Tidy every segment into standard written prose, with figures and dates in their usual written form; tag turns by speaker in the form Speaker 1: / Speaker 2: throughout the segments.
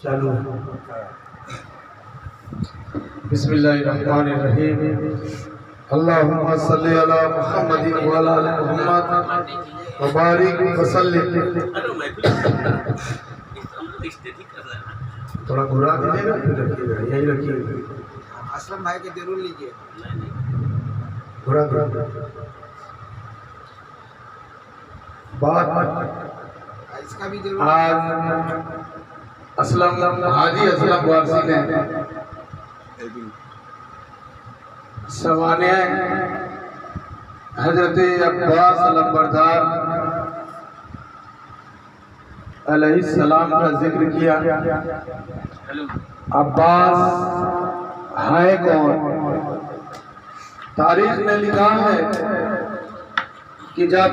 Speaker 1: चालू। बिस्मिल्लाहिर्रहमानिर्रहीम। अल्लाहुम्मा सल्ली अला मुहम्मदिन व अला आलि मुहम्मद व बारिक व सल्लिम। थोड़ा घुरा दीजिएगा, फिर रखिएगा, यही रखिएगा।
Speaker 2: असलम भाई के जरूर लीजिए।
Speaker 1: घुरा बात
Speaker 2: इसका भी जरूर।
Speaker 1: आज असलम हाजी असलम वारसी ने सवाने हजरत अब्बास अलंबरदार अलैहिस्सलाम का जिक्र किया। अब्बास है कौन? तारीख में लिखा है कि जब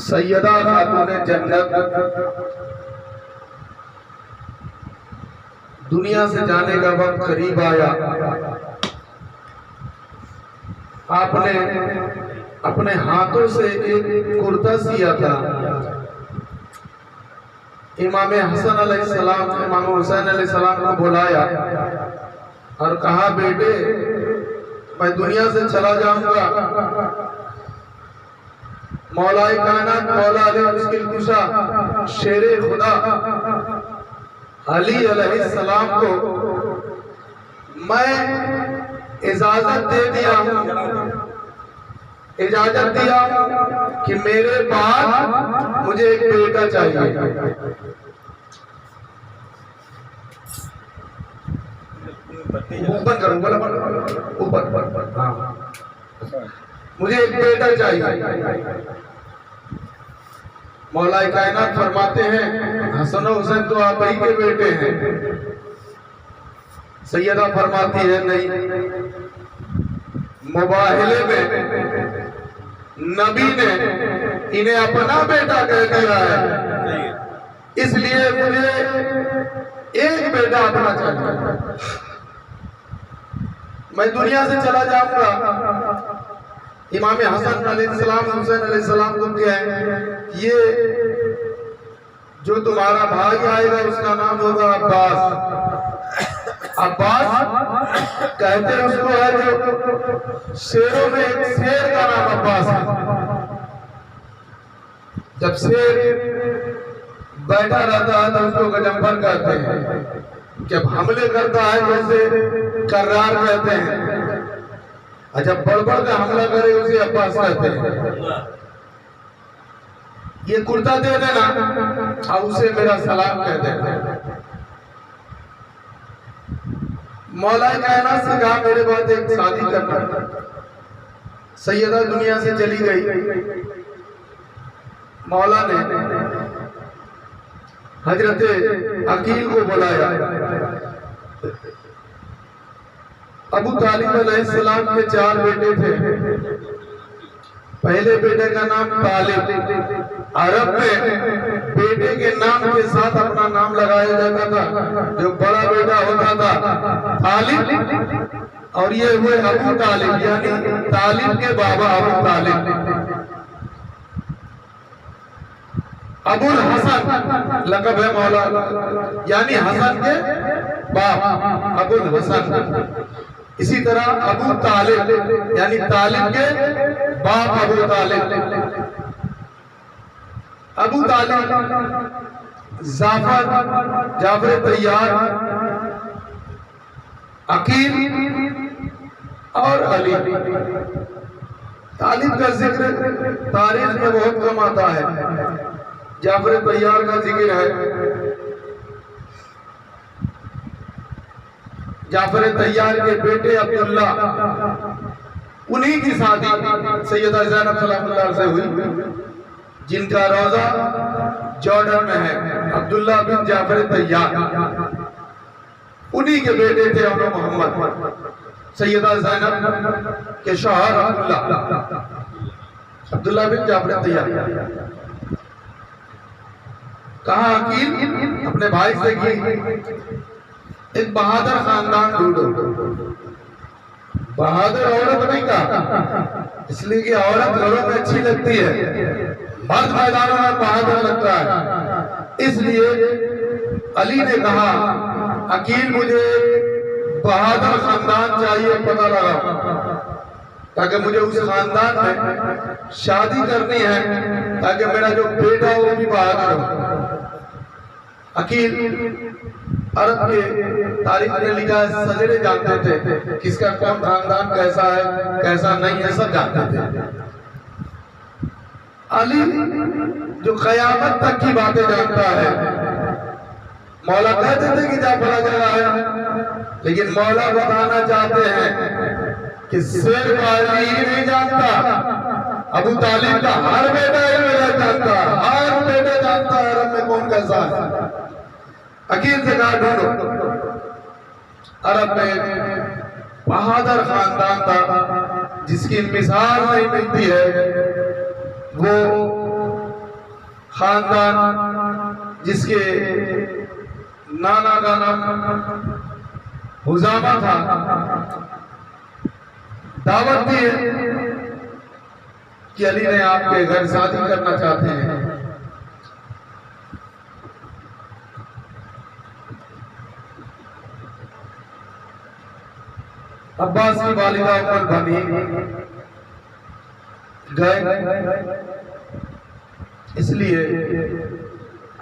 Speaker 1: सैयदा खातून जन्नत दुनिया से जाने का वक्त करीब आया, आपने अपने हाथों से एक कुर्ता सिया था। इमाम हसन अलैहिस्सलाम इमाम हुसैन अलैहिस्सलाम को बुलाया और कहा, बेटे मैं दुनिया से चला जाऊंगा, मौलाए कायनात मौला अली मुश्किल कुशा शेरे खुदा अली अलैहिस्सलाम को मैं इजाजत दे दिया हूं, इजाजत दिया कि मेरे बाद मुझे एक बेटा चाहिए। ऊपर करो, ऊपर, हाँ, मुझे एक बेटा चाहिए। मौलाए कायनात फरमाते हैं, हसन हुसैन तो आप ही के बेटे हैं। सैयदा फरमाती है, नहीं, मुबाहिले में नबी ने इन्हें अपना बेटा कह दिया है, इसलिए मुझे एक बेटा अपना चाहिए। मैं दुनिया से चला जाऊंगा। इमाम हसन अलैहिस्सलाम हुसैन अलैहिस्सलाम को क्या है, ये जो तुम्हारा भाई आएगा उसका नाम होगा अब्बास। अब्बास कहते हैं उसको है जो शेरों में एक शेर का नाम अब्बास है। जब शेर बैठा रहता है तो उसको गजंफर कहते हैं, जब हमले करता है जैसे कर्रार कहते हैं, और जब बड़बड़ का हमला करे उसे अब्बास कहते हैं। ये कुर्ता दे देना और उसे मेरा सलाम कह देना। मौलाए कायनात से कहा, मेरे बाद एक शादी करना। सैयदा दुनिया से चली गई। मौला ने हजरत अकील को बुलाया। अबू तालिब अलैहिस्सलाम के 4 बेटे थे। पहले बेटे का नाम तालिब। अरब में बेटे के नाम के साथ अपना नाम लगाया जाता था। जो बड़ा बेटा होता था तालिब, और ये हुए अबू तालिब, यानी तालिब के बाबा अबू तालिब। अबुल हसन लक़ब है मौला, यानी हसन के बाप अबुल हसन। इसी तरह अबू तालिब यानी तालिब के बाप अबू तालिब। अबू तालिब जाफर तैयार, अकील और अली। तालिब का जिक्र तारीख में बहुत कम आता है। जाफर तैयार का जिक्र है। जाफर तैयार के बेटे अब्दुल्ला, उन्हीं की शादी सैयदा ज़ैनब सलामुल्लाह से हुई, जिनका रोजा जॉर्डन में है। अब्दुल्ला बिन जाफर तैयार, उन्हीं के बेटे थे अबू मोहम्मद। सैयदा ज़ैनब के शौहर अब्दुल्ला बिन जाफर तैयार। कहा, अकील अपने भाई से की एक बहादुर खानदान ढूंढो। बहादुर औरत नहीं कहा, इसलिए कि औरत घरों में अच्छी लगती है, मर्द मैदानों में बहादुर लगता है। इसलिए अली ने कहा, अकील मुझे बहादुर खानदान चाहिए, पता लगा, ताकि मुझे उस खानदान में शादी करनी है, ताकि मेरा जो बेटा हो वो भी बहादुर हो। अकील अरब के तारीख में लिखा है, सजरे जानते थे किसका कौन खानदान कैसा है कैसा नहीं है, सब जानते थे। अली जो कयामत तक की बातें जानता है, मौला कहते थे कि जा बड़ा जगह है, लेकिन मौला बताना चाहते हैं कि सिर्फ अली ही नहीं जानता, अबू तालिब का हर बेटा जानता, हर बेटा जानता है अरब में कौन कैसा है। अकील से कहा ढूंढो। अरब में बहादुर खानदान था जिसकी मिसाल नहीं मिलती है, वो खानदान जिसके नाना का नाम हुजामा था। दावत दी है कि अली ने आपके घर शादी करना चाहते हैं। अब्बास की वालिदा उम्मुल बनीन गए, इसलिए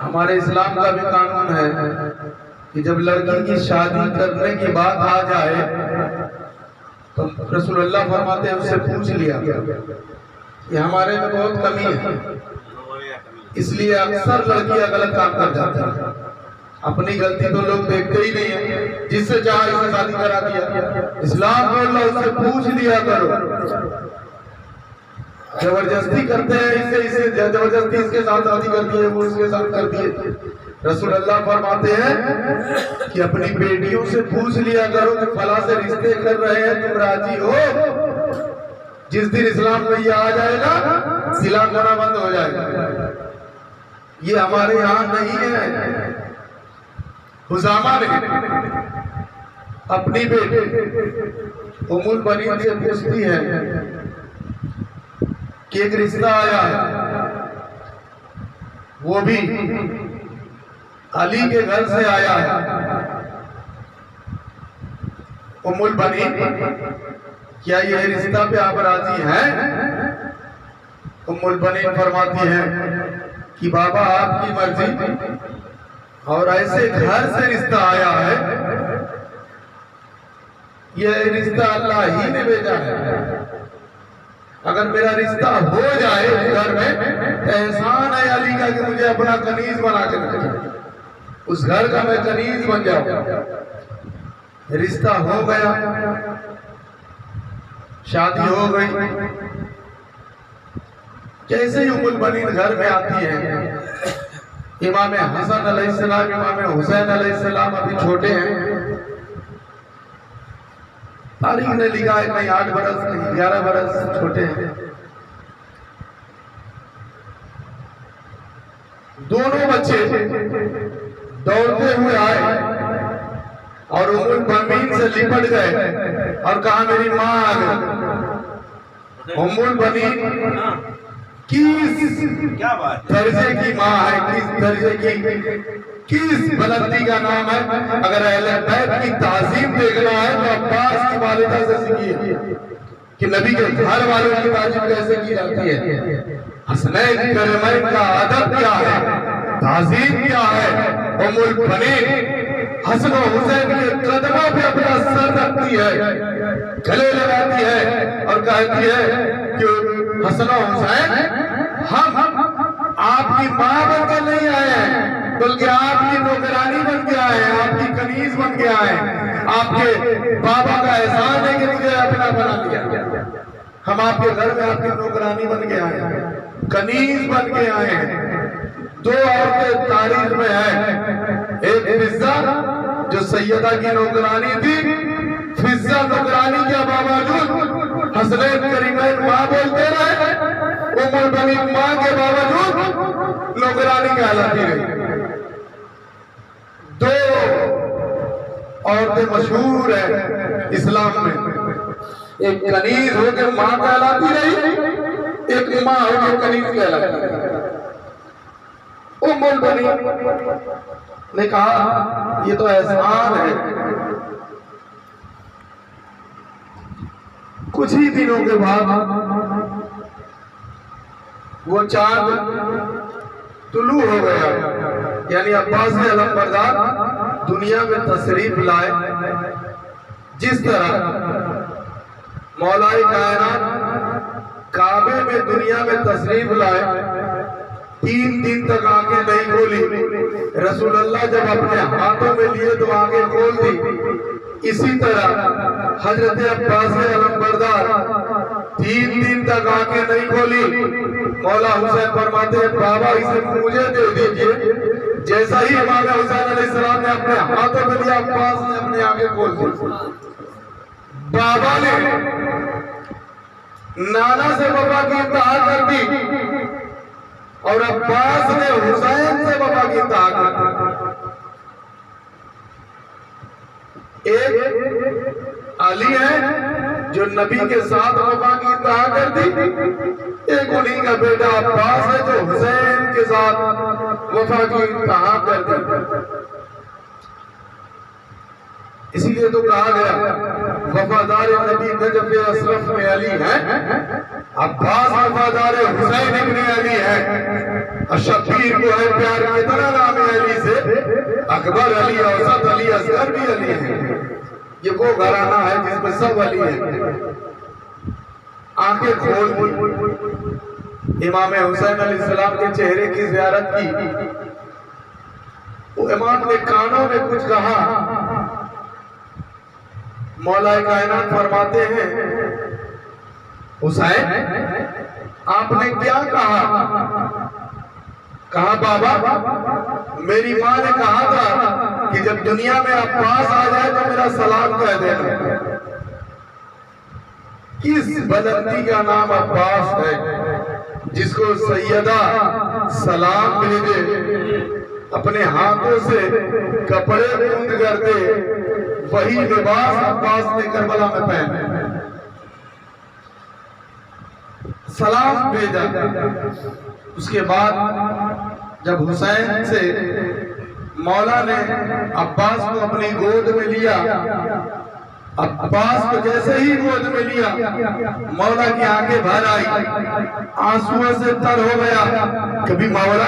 Speaker 1: हमारे इस्लाम का भी कानून है कि जब लड़की की शादी करने की बात आ जाए तो रसूलुल्लाह फरमाते हैं उससे पूछ लिया, ये हमारे में बहुत कमी है, इसलिए अक्सर लड़कियां गलत काम कर जाती हैं। अपनी गलती तो लोग देखते ही नहीं है, जिससे चाहे इससे शादी करा दिया। इस्लाम में अल्लाह उससे पूछ लिया करो। जबरदस्ती करते हैं, इससे जबरदस्ती इसके साथ शादी कर दी है, वो इसके साथ कर दिए। रसूलुल्लाह फरमाते हैं कि अपनी बेटियों से पूछ लिया करो कि फला से रिश्ते कर रहे हैं, तुम राजी हो? जिस दिन इस्लाम में ये आ जाएगा सिलाक होना बंद हो जाएगा। ये हमारे यहाँ नहीं है। हुजामा ने अपनी बेटी उम्मुल बनीन से पूछती है कि एक रिश्ता आया है, वो भी अली के घर से आया है। उम्मुल बनीन, क्या यह रिश्ता पे आप राजी हैं? उम्मुल बनीन फरमाती है कि बाबा आपकी मर्जी, और ऐसे घर से रिश्ता आया है, यह रिश्ता अल्लाह ही ने भेजा है। अगर मेरा रिश्ता हो जाए घर में तो एहसान है अली का कि मुझे अपना कनीज बना के रखे, उस घर का मैं कनीज बन जाऊं। रिश्ता हो गया, शादी हो गई। जैसे ही उम्मुल बनीन घर में आती है, इमाम हसन अलैहिस्सलाम, इमाम हुसैन अलैहिस्सलाम अभी छोटे हैं। तारीख ने लिखा है कहीं 8 बरस कहीं 11 बरस छोटे हैं। दोनों बच्चे दौड़ते हुए आए और उम्मुल बनीन से लिपट गए और कहा मेरी माँ आ गई। उम्मुल बनीन किस दर्जे की माँ है, किस दर्जे की, किस बुलंदी का नाम है। अगर अहले बैत की ताजीम देखना है तो अब्बास की वालिदा से सीखिए कि नबी के घर वालों की ताजीम कैसे की जाती है। हसनैन करमैन का अदब क्या है, ताजीम क्या है। उम्मुल बनीन हसन और हुसैन के कदमों पे अपना सर रखती है, गले लगाती है और कहती है कि हसन और हुसैन हम आपकी माँ बन के नहीं आए हैं, बल्कि आपकी नौकरानी बन के आए हैं, आपकी कनीज बन के आए हैं। आपके बाबा का एहसान है कि मुझे अपना बना लिया। हम आपके घर में आपकी नौकरानी बन के आए हैं, कनीज बन के आए हैं। 2 औरतें तारीख में है, एक फिज़्ज़ा जो सैयदा की नौकरानी थी। फिज़्ज़ा नौकरानी के बावजूद हसनैन करीमैन माँ बोलते रहे, उम्मुल बनीन माँ के बावजूद नौकरानी कहलाती रही। 2 औरतें मशहूर है इस्लाम में, एक कनीज होकर माँ कहलाती रही, एक माँ होकर कनीज कहलाती रही। उम्मुल बनीन ने कहा ये तो एहसान है। कुछ ही दिनों के बाद वो चांद तुलू हो गया, यानी अब्बास अलमबरदार दुनिया में तशरीफ लाए। जिस तरह मौलाए कायनात काबे में दुनिया में तशरीफ लाए, 3 दिन तक आंखें नहीं खोली। रसूलुल्लाह जब अपने हाथों में लिए तो आंखें खोल दी। इसी तरह हजरत अब्बास अलमबरदार 3 दिन तक आंखें नहीं खोली। मौला हुसैन फरमाते हैं बाबा इसे मुझे दे दीजिए। जैसा ही इमाम हुसैन अलैहिस्सलाम ने अपने हाथों में लिया, अब्बास ने अपनी आंखें खोल दी। बाबा ने नाना से वफा की इंतहा कर दी और अब्बास ने हुसैन से वफा की इंतहा कर दी। एक अली है जो नबी के साथ वफा की इंतहा कर दी, एक उन्हीं का बेटा अब्बास है जो हुसैन के साथ वफा की इंतहा कर दी। इसीलिए तो कहा गया वफादार नबी नजफ अशरफ में अली है, अब्बास वफादार हुसैन इब्ने अली है। शबीर को है प्यार कितना नाम है अली से, अकबर अली, औसत अली, असगर भी अली है। ये वो घराना है जिसमें सब अली है। आंखें खोल दी, इमाम हुसैन अलैहिस्सलाम के चेहरे की ज़ियारत की। वो इमाम ने कानों में कुछ कहा। मौलाए कायनात फरमाते हैं हुसैन आपने क्या कहा? कहा बाबा मेरी माँ ने कहा था कि जब दुनिया में अब्बास आ जाए तो मेरा सलाम कह देना। किस बुलंदी का नाम अब्बास है जिसको सैयदा सलाम भेजे, अपने हाथों से कपड़े बूंद कर दे, वही लिबास अब्बास ने करबला में पहने, सलाम भेजा। उसके बाद जब हुसैन से मौला ने अब्बास को अपनी गोद में लिया, अब्बास को जैसे ही गोद में लिया मौला की आंखें भर आई, आंसुओं से तर हो गया। कभी मौला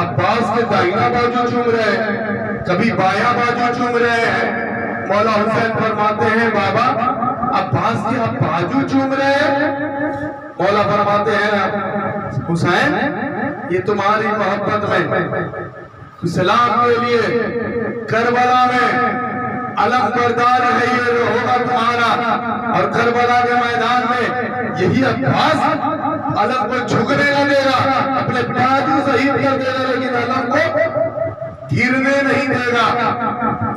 Speaker 1: अब्बास के दाहिना बाजू चूम रहे हैं, कभी बायां बाजू चूम रहे हैं। मौला हुसैन फरमाते हैं बाबा अब्बास के आप बाजू चूम रहे हैं? मौला फरमाते हैं हुसैन ये तुम्हारी मोहब्बत में इस्लाम के लिए करबला में अलमबरदार है, ये जो होगा तुम्हारा। और करबला के मैदान में यही अब्बास अलम को झुकने न देगा, अपने बाजू शहीद कर देगा, लेकिन अलम को गिरने नहीं देगा।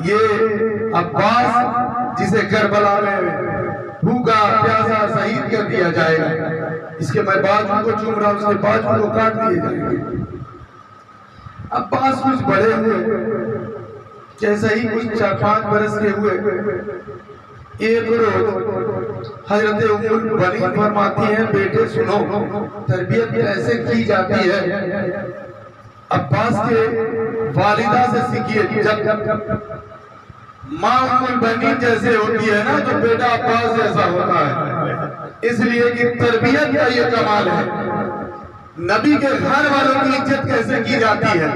Speaker 1: ये अब्बास जिसे करबला में भूखा प्यासा शहीद कर दिया जाएगा, इसके मैं बाजू को चूम रहा हूं, उसके बाजू को काट दिए जाएंगे। अब्बास कुछ बड़े हुए, जैसे ही कुछ 4-5 बरस के हुए, एक रोज हजरत उम्मुल बनीन फरमाती हैं बेटे सुनो तरबियत कैसे की जाती है। अब्बास के वालिदा से सीखिए। जब माँ उम्मुल बनीन जैसे होती है ना तो बेटा अब्बास जैसा होता है, इसलिए कि तरबियत का ये कमाल है। नबी के घर वालों की इज्जत कैसे की जाती है,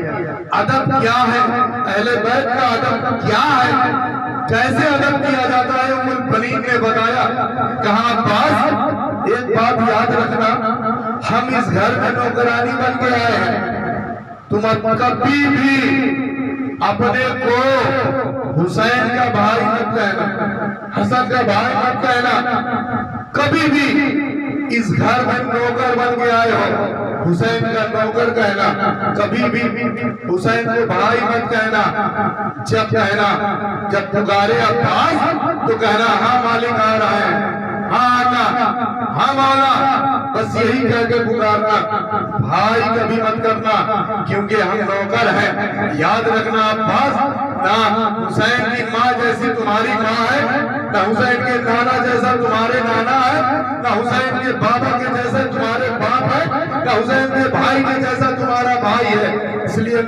Speaker 1: अदब क्या है, अहले बैत का अदब क्या है, कैसे अदब किया जाता है, उम्मुल बनीन ने बताया। कहा अब्बास एक बात याद रखना, हम इस घर में नौकरानी बन के आए हैं, तुम कभी भी अपने को हुसैन का भाई मत कहना, हसन का भाई मत कहना। कभी भी इस घर में नौकर बन के आए हो, हुसैन का नौकर कहना, कभी भी हुसैन को भाई मत कहना। जब कहना, जब पुकारे अब्बास तो कहना हाँ मालिक आ रहा है, हाँ आका, हाँ मौला, बस यही कह के पुकारना, भाई कभी मत करना, क्योंकि हम नौकर हैं। याद रखना अब्बास, ना हुसैन की माँ जैसी तुम्हारी माँ है, ना हुसैन के नाना जैसा तुम्हारे नाना है, ना हुसैन के बाबा के जैसे तुम्हारे बाप है, ना हुसैन के भाई के जैसा तुम्हारा भाई है। इसलिए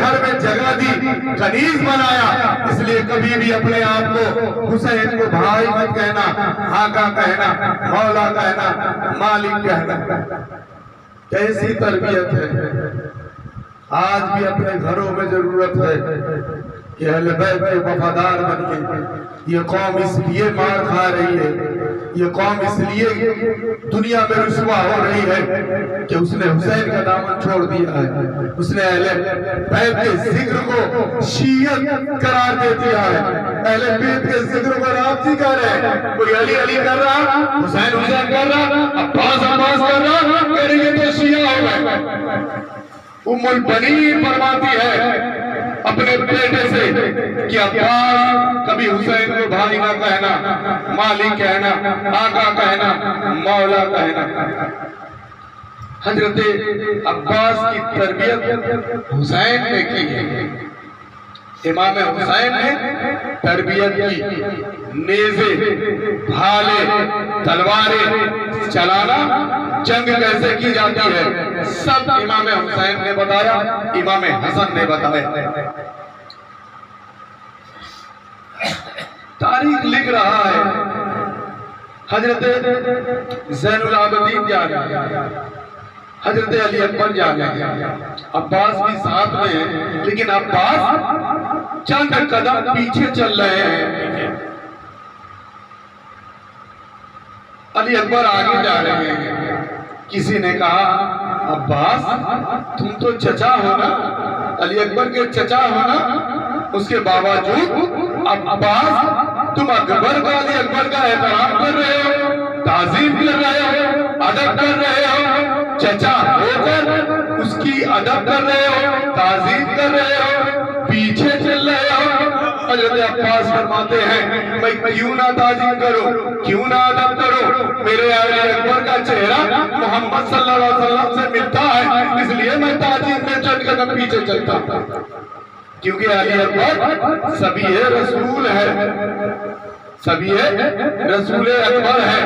Speaker 1: घर में जगह दी, कनीज बनाया, इसलिए कभी भी अपने आप को हुसैन को भाई मत कहना, आका कहना, मौला कहना, मालिक कहना। कैसी तरबियत है। आज भी अपने घरों में जरूरत है कि अहले बैत के वफादार बनिए। ये कौम इसलिए मार खा रही है, ये कौम इसलिए दुनिया में रुसवा हो रही है कि उसने हुसैन का दामन छोड़ दिया है, उसने अहले बैत के जिक्र को शियत करार दे दिया है। अहले बैत के जिक्र को राफजी कर रहे हैं, कोई अली अली कर रहा, हुसैन हुसैन कर रहा, अब्बास अब्बास कर रहा, कह रही है तो शिया हो गए। उम्मुल बनीन फरमाती है अपने बेटे से कि अब्बास कभी हुसैन को भाई ना कहना, मालिक कहना, आका कहना, मौला कहना। हजरत अब्बास की तरबियत हुसैन ने की है, इमाम हुसैन ने तरबियत की। नेज़े, भाले, तलवारें चलाना, जंग कैसे की जाती है, सब इमाम हुसैन ने बताया, इमाम हसन ने बताया। तारीख लिख रहा है हजरत ज़ैनुल आबिदीन जा गए, हजरत अली अकबर जा गए, अब्बास भी साथ में है, लेकिन अब्बास चंद कदम पीछे चल रहे हैं, अली अकबर आगे जा रहे हैं। किसी ने कहा अब्बास तुम तो चचा हो ना, अली अकबर के चचा हो ना, उसके बावजूद अब्बास तुम अकबर का, अली अकबर का एहतराम कर रहे हो, ताज़ीम कर रहे हो, अदब कर रहे हो, चचा होकर उसकी अदब कर रहे हो, ताज़ीम कर रहे हो, पीछे चल रहे हो। हज़रत अब्बास फरमाते हैं मैं क्यों ना ताज़ीम करूं, क्यों ना अदब करूं, मेरे अली अकबर का चेहरा मोहम्मद सल्लल्लाहु अलैहि वसल्लम से मिलता है, इसलिए मैं ताज़ीम में चढ़ कर पीछे चलता हूं, क्योंकि अली अकबर सभी है रसूल है, सभी है रसूल अकबर है।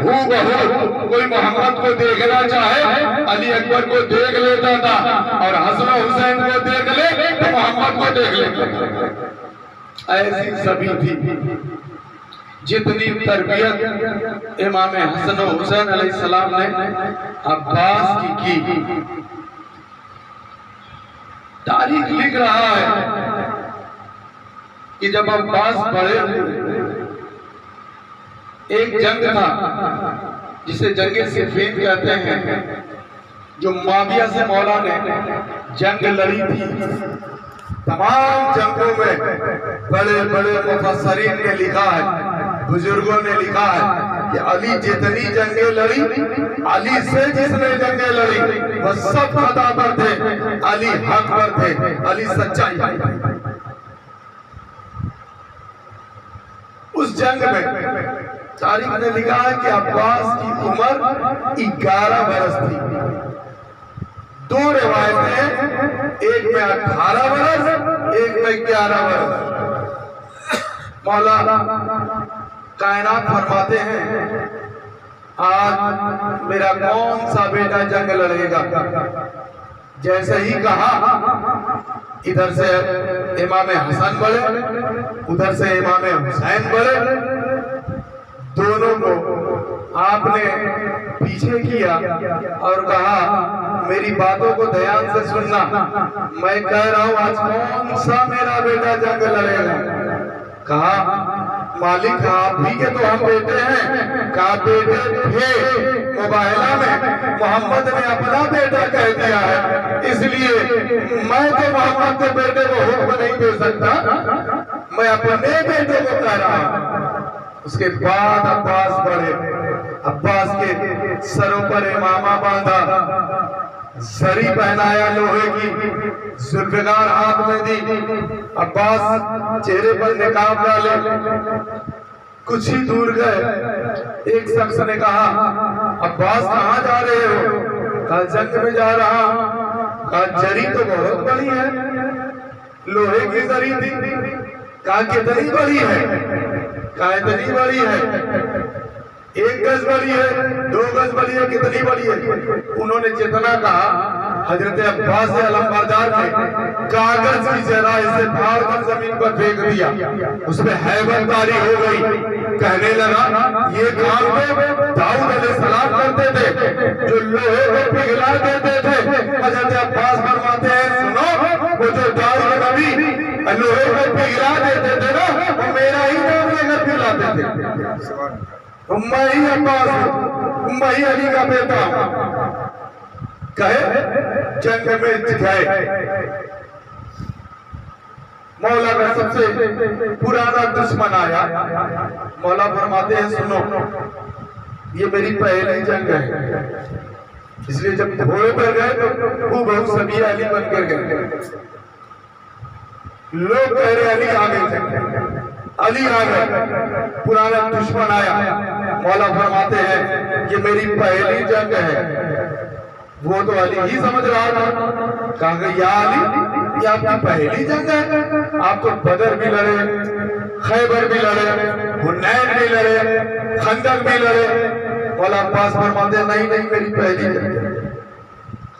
Speaker 1: हूबहू कोई मोहम्मद को देखना चाहे अली अकबर को देख लेता था, और हसन हुसैन को देख ले तो मोहम्मद को देख लेता था। ऐसी सभी थी। जितनी तरबियत इमाम हसन और हुसैन अलैहिस्सलाम ने अब्बास की तारीख लिख रहा है कि जब अब्बास बड़े हुए, एक जंग था जिसे जंगे सिफ़ीन कहते हैं, जो मुआविया से मौला ने जंग लड़ी थी। तमाम जंगों में बड़े बड़े मुफस्सरीन ने लिखा है, बुजुर्गों ने लिखा है कि अली जितनी जंगें लड़ी, अली से जिसने जंगें लड़ी वो सब खता पर थे, अली हक पर थे, अली सच्चाई पर थे। उस जंग में तारीख ने लिखा है कि अब्बास की उम्र 11 बरस थी। दो रिवायतें, एक में 18 बरस, एक में 11 बरस। मौला कायनात फरमाते हैं आज मेरा कौन सा बेटा जंग लड़ेगा। जैसे ही कहा, इधर से इमाम हसन बढ़े, उधर से इमाम हुसैन बढ़े, दोनों को आपने पीछे किया और कहा मेरी बातों को ध्यान से सुनना, मैं कह रहा हूं आज कौन सा मेरा बेटा जंग लड़ेगा। कहा मालिक आप भी के तो हम बेटे हैं। कहा बेटे थे, मुबाहिला में मोहम्मद ने अपना बेटा कह दिया है, इसलिए मैं तो मोहम्मद के बेटे को हुक्म नहीं दे सकता, मैं अपने बेटे को कह रहा हूं। उसके बाद अब्बास बढ़े, अब्बास के सरों पर इमामा बांधा, जरी पहनाया लोहे की, जुल्फिकार हाथ में दी, अब्बास चेहरे पर निकाब डाले। कुछ ही दूर गए, एक शख्स ने कहा अब्बास कहाँ जा रहे हो। कहा जंग में जा रहा हूं। कहा जरी तो बहुत बड़ी है, लोहे की जरी थी। कहा कितनी बड़ी है। कहा इतनी बड़ी है, 1 गज बड़ी है, 2 गज बड़ी है, कितनी बड़ी है। उन्होंने जितना कहा हजरत अब्बास अलमबरदार ने कागज की जरा इसे फाड़ कर जमीन पर फेंक दिया, उसमें हैबत तारी हो गई। कहने लगा ये काम तो दाऊद अलैहिस्सलाम करते थे, जो लोहे को पिघला देते थे। हजरत अब्बास फरमाते हैं सुनो, वो जो दाऊद नबी लोहे को पिघला देते थे ना, वो मेरा ही नाम लेकर पिघलाते थे। मैं ही अब्बास हूँ, मैं ही अली का बेटा हूँ। कहे जंग में गए, मौला का सबसे पुराना दुश्मन आया। मौला फरमाते हैं सुनो, ये मेरी पहली जंग है, इसलिए जब घोड़े पर गए तो वो बहुत सभी अली बनकर गए। लोग कह रहे अली आ गए, अली आ गए, पुराना दुश्मन आया। मौला फरमाते हैं ये मेरी पहली जंग है। वो तो अली ही समझ रहा था, कहा या अली ये आपकी पहली जंग है, आप तो बदर भी लड़े, खैबर भी लड़े, हुनैन भी लड़े, खंदक भी लड़े। मौला अब्बास फरमाते नहीं नहीं मेरी पहली जंग है।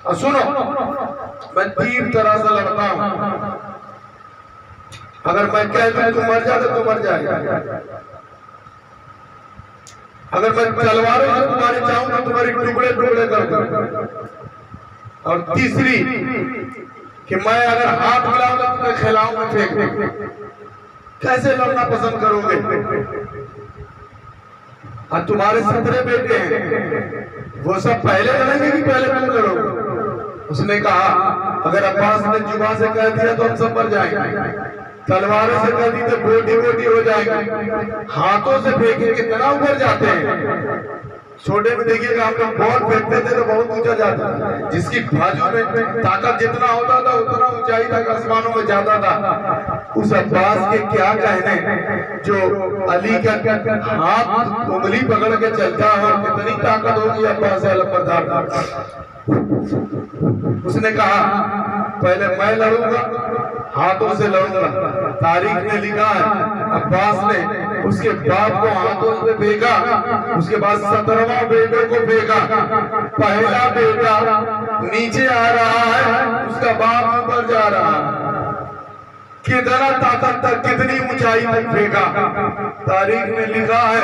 Speaker 1: और सुनो, मैं 3 तरह से लड़ता हूं, अगर मैं कह दूं तू मर जा तो तू मर जाएगा, अगर मैं तलवारों से तुम्हारे चाहूं तो तुम्हारे टुकड़े टुकड़े कर दूं। और तीसरी कि मैं अगर हाथ मिलाऊं तो तुम्हें खिलाऊं में फेंक दूं। कैसे लड़ना पसंद करोगे? और तुम्हारे 17 बेटे हैं, वो सब पहले लड़ेंगे कि पहले तुम लड़ोगे? उसने कहा अगर अब्बास ने जुबान से कह दिया तो हम सब मर जाएंगे, तलवारों से कह दी तो बोटी बोटी हो जाएगी, हाथों से फेंके कितना ऊपर जाते हैं। छोटे में देखिएगा हम लोग बॉल फेंकते थे तो बहुत ऊंचा जाता था, जिसकी बाजू में ताकत जितना होता था उतना ऊंचाई तक आसमानों में जाता था। उस अब्बास के क्या कहने जो अली का हाथ उंगली पकड़ के चलता हो, कितनी ताकत होगी अब्बास अलमबरदार। उसने कहा पहले मैं लड़ूंगा, हाथों से लड़ूंगा। तारीख ने लिखा है अब्बास ने उसके बाप को हाथों से फेंका, उसके बाद 17वां बेटे को फेंका। पहला बेटा नीचे आ रहा है, उसका बाप ऊपर जा रहा है। कितना ताकत तक, कितनी ऊंचाई तक फेंका। तारीख में लिखा है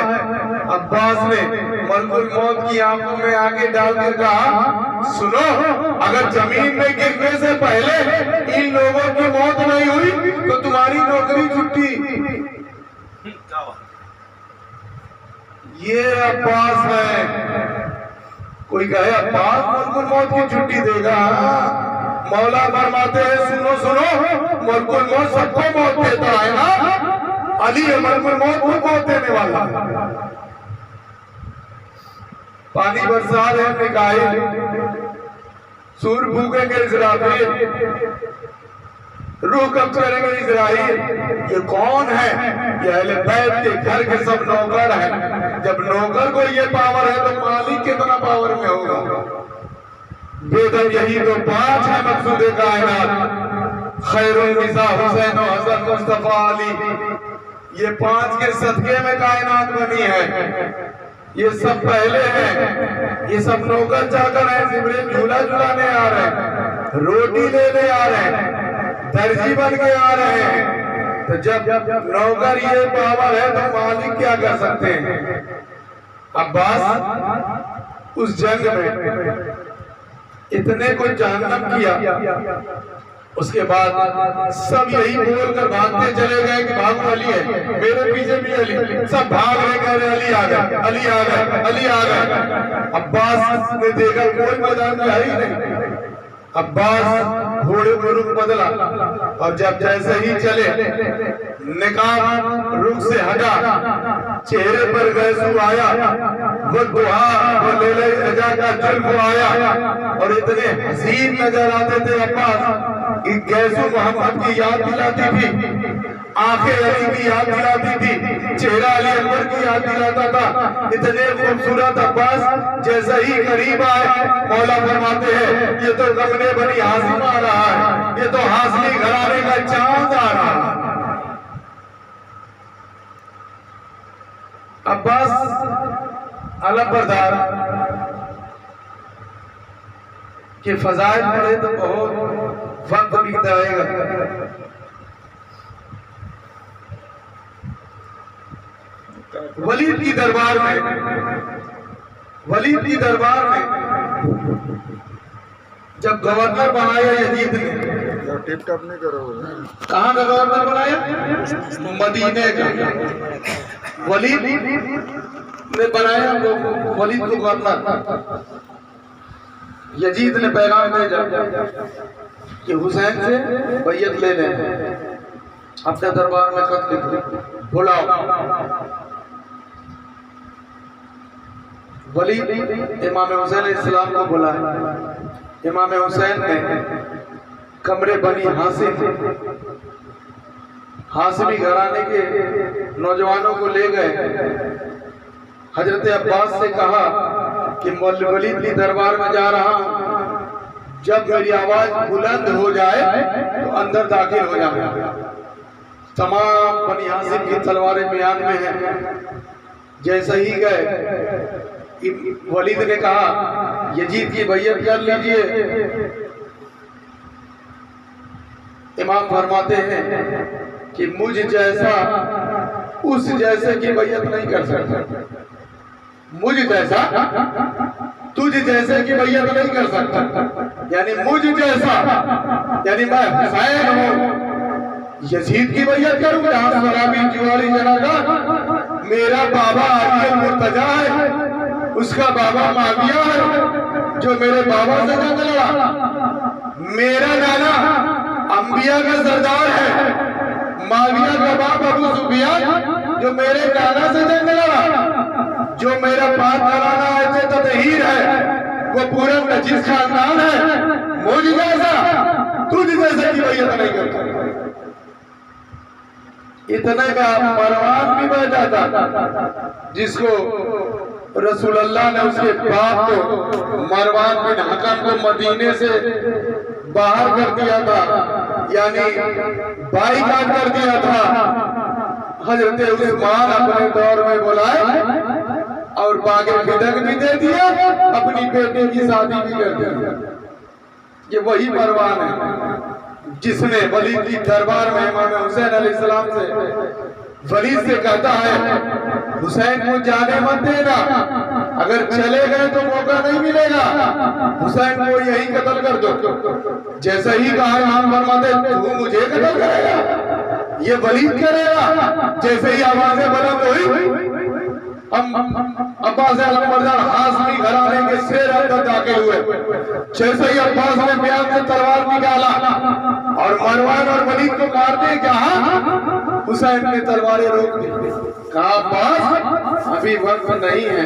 Speaker 1: अब्बास ने मलकुल मौत की आंखों में आगे डालकर कहा सुनो, अगर जमीन में गिरने से पहले इन लोगों की मौत नहीं हुई तो तुम्हारी नौकरी छुट्टी। ये अब्बास है। कोई कहे अब्बास मलकुल मौत की छुट्टी देगा? मौला फरमाते हैं सुनो सुनो, मलकुल मौत सबको मौत देता है ना, अली मलकुल मौत को मौत देने वाला है। पानी बरसा रहे मिकाईल, सूर फूकेंगे इज़राइल, रूह कब चलेंगे इज़राइल। ये कौन है? ये अहले बैत के घर के सब नौकर हैं। जब नौकर को ये पावर है तो मालिक कितना पावर में होगा। बेदम यही तो 5 है मकसूद कायनात, खैरुल निसा हुसैन और हसन मुस्तफा अली। ये 5 के सदके में कायनात बनी है। ये सब पहले हैं, ये सब नौकर चाकर हैं। जिब्रील झूला झूलाने आ रहे हैं, रोटी लेने आ रहे हैं, दर्जी बन के आ रहे हैं। तो जब नौकर ये पावर है तो मालिक क्या कर सकते हैं? अब्बास उस जंग में इतने को जहन्नम किया, उसके बाद सब यही बोलकर भागते चले गए कि भागो अली है, मेरे पीछे भी अली। सब भाग रहे, कह रहे अली आ गए, अली आ गए, अली आ गए। अब्बास ने देखा कोई मैदान में है ही नहीं। अब्बास घोड़े को रुख बदला और जब जैसे ही चले निकाब रुख से हटा, चेहरे पर गैसू आया, वो दुआ वो लेले रजा का जुल्फ आया और इतने हसीन नजर आते थे अब्बास कि गैसू मोहम्मद की याद दिलाती थी, आंखें अली की याद दिलाती थी, चेहरा अली अकबर की याद दिलाता था। इतने खूबसूरत अब्बास जैसे ही करीब आए, मौला फरमाते हैं ये तो गमने बनी हासिम आ रहा है, ये तो हासिमी घराने का चांद आ रहा है। अब्बास अलमबरदार कि फजाइल पढ़े तो बहुत वक्त बीत जाएगा। वलीद की दरबार में जब गवर्नर बनाया यजीद ने,
Speaker 3: टिप टॉप नहीं करोगे।
Speaker 1: कहाँ का गवर्नर बनाया? मदीने का। वलीद ने बनाया वलीद को गवर्नर। यजीद ने पैगाम भेजा कि हुसैन से बैयत ले लें, अपने दरबार में खत लिख बुलाओ। वलीद इमाम हुसैन अलैहिस्सलाम को बुलाया। इमाम हुसैन ने कमरे बनी हाशिमी घराने के नौजवानों को ले गए। हजरत अब्बास से कहा कि वलीद की दरबार में जा रहा हूं, जब मेरी आवाज बुलंद हो जाए तो अंदर दाखिल हो जाए। तमाम बनी हाशिम की तलवारें म्यान में हैं। जैसे ही गए, वलीद ने कहा यजीद की बैयत कर लीजिए। इमाम फरमाते हैं कि मुझ जैसा उस जैसे की बैयत नहीं कर सकता, मुझ जैसा तुझ जैसे की बैयत नहीं कर सकता। यानी मुझ जैसा, यानी मैं हुसैन हूं, यजीद की बैयत करूंगा। शराबी जुआरी जनाजा मेरा बाबा अली मुर्तजा है, उसका बाबा माविया है जो मेरे बाबा से जंग लड़ा। मेरा नाना अंबिया का सरदार है, माविया का बाप अबू सुफियान जो मेरे नाना से जंग लड़ा। जो मेरा बाप घराना ऐसे तदहीर है वो पूरा नजीस खानदान है। मुझ जैसा तुझ जैसे की बैयत नहीं करता। इतने में मरवान भी बैठा था, जिसको रसूलुल्लाह ने उसके बाप को मरवान बिन हकम को मदीने से बाहर कर दिया था, यानी बाइकाट कर दिया था। हजरत उस्मान अपने दौर में बुलाए और बागे फिदक भी दे दिया, अपनी बेटे की शादी भी कर दी। ये वही मरवान है जिसने वलीद की दरबार में इमाम हुसैन अलैहिस्सलाम से वलीद से कहता है हुसैन को जाने मत देना, अगर चले गए तो मौका नहीं मिलेगा, हुसैन को यही कत्ल कर दो। जैसे ही कहा इमाम फरमाते तू मुझे कत्ल करेगा, ये वलीद करेगा। जैसे ही आवाजें बुलंद हुई, अब्बास आलम मर्दान हाशमी घराने के शेर अंदर दाखिल हुए। जैसे ही अब्बास ने बयान से तलवार निकाला और मरवान और वलीद को मारने कहा, हुसैन ने तलवारें रोक दी। कहा अब्बास अभी वक्त नहीं है,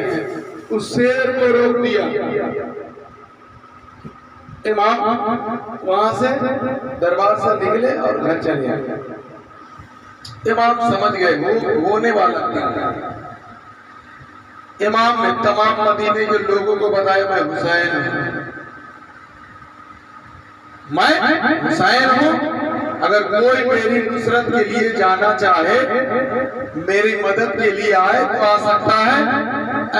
Speaker 1: उस शेर को रोक दिया। इमाम वहां से दरबार से निकले और घर चले आए। इमाम समझ गए वो होने वाला था। इमाम ने तमाम मदीने के लोगों को बताया मैं हुसैन हूं, मैं हुसैन हूं। अगर कोई मेरी नुसरत के लिए जाना चाहे, मेरी मदद के लिए आए तो आ सकता है।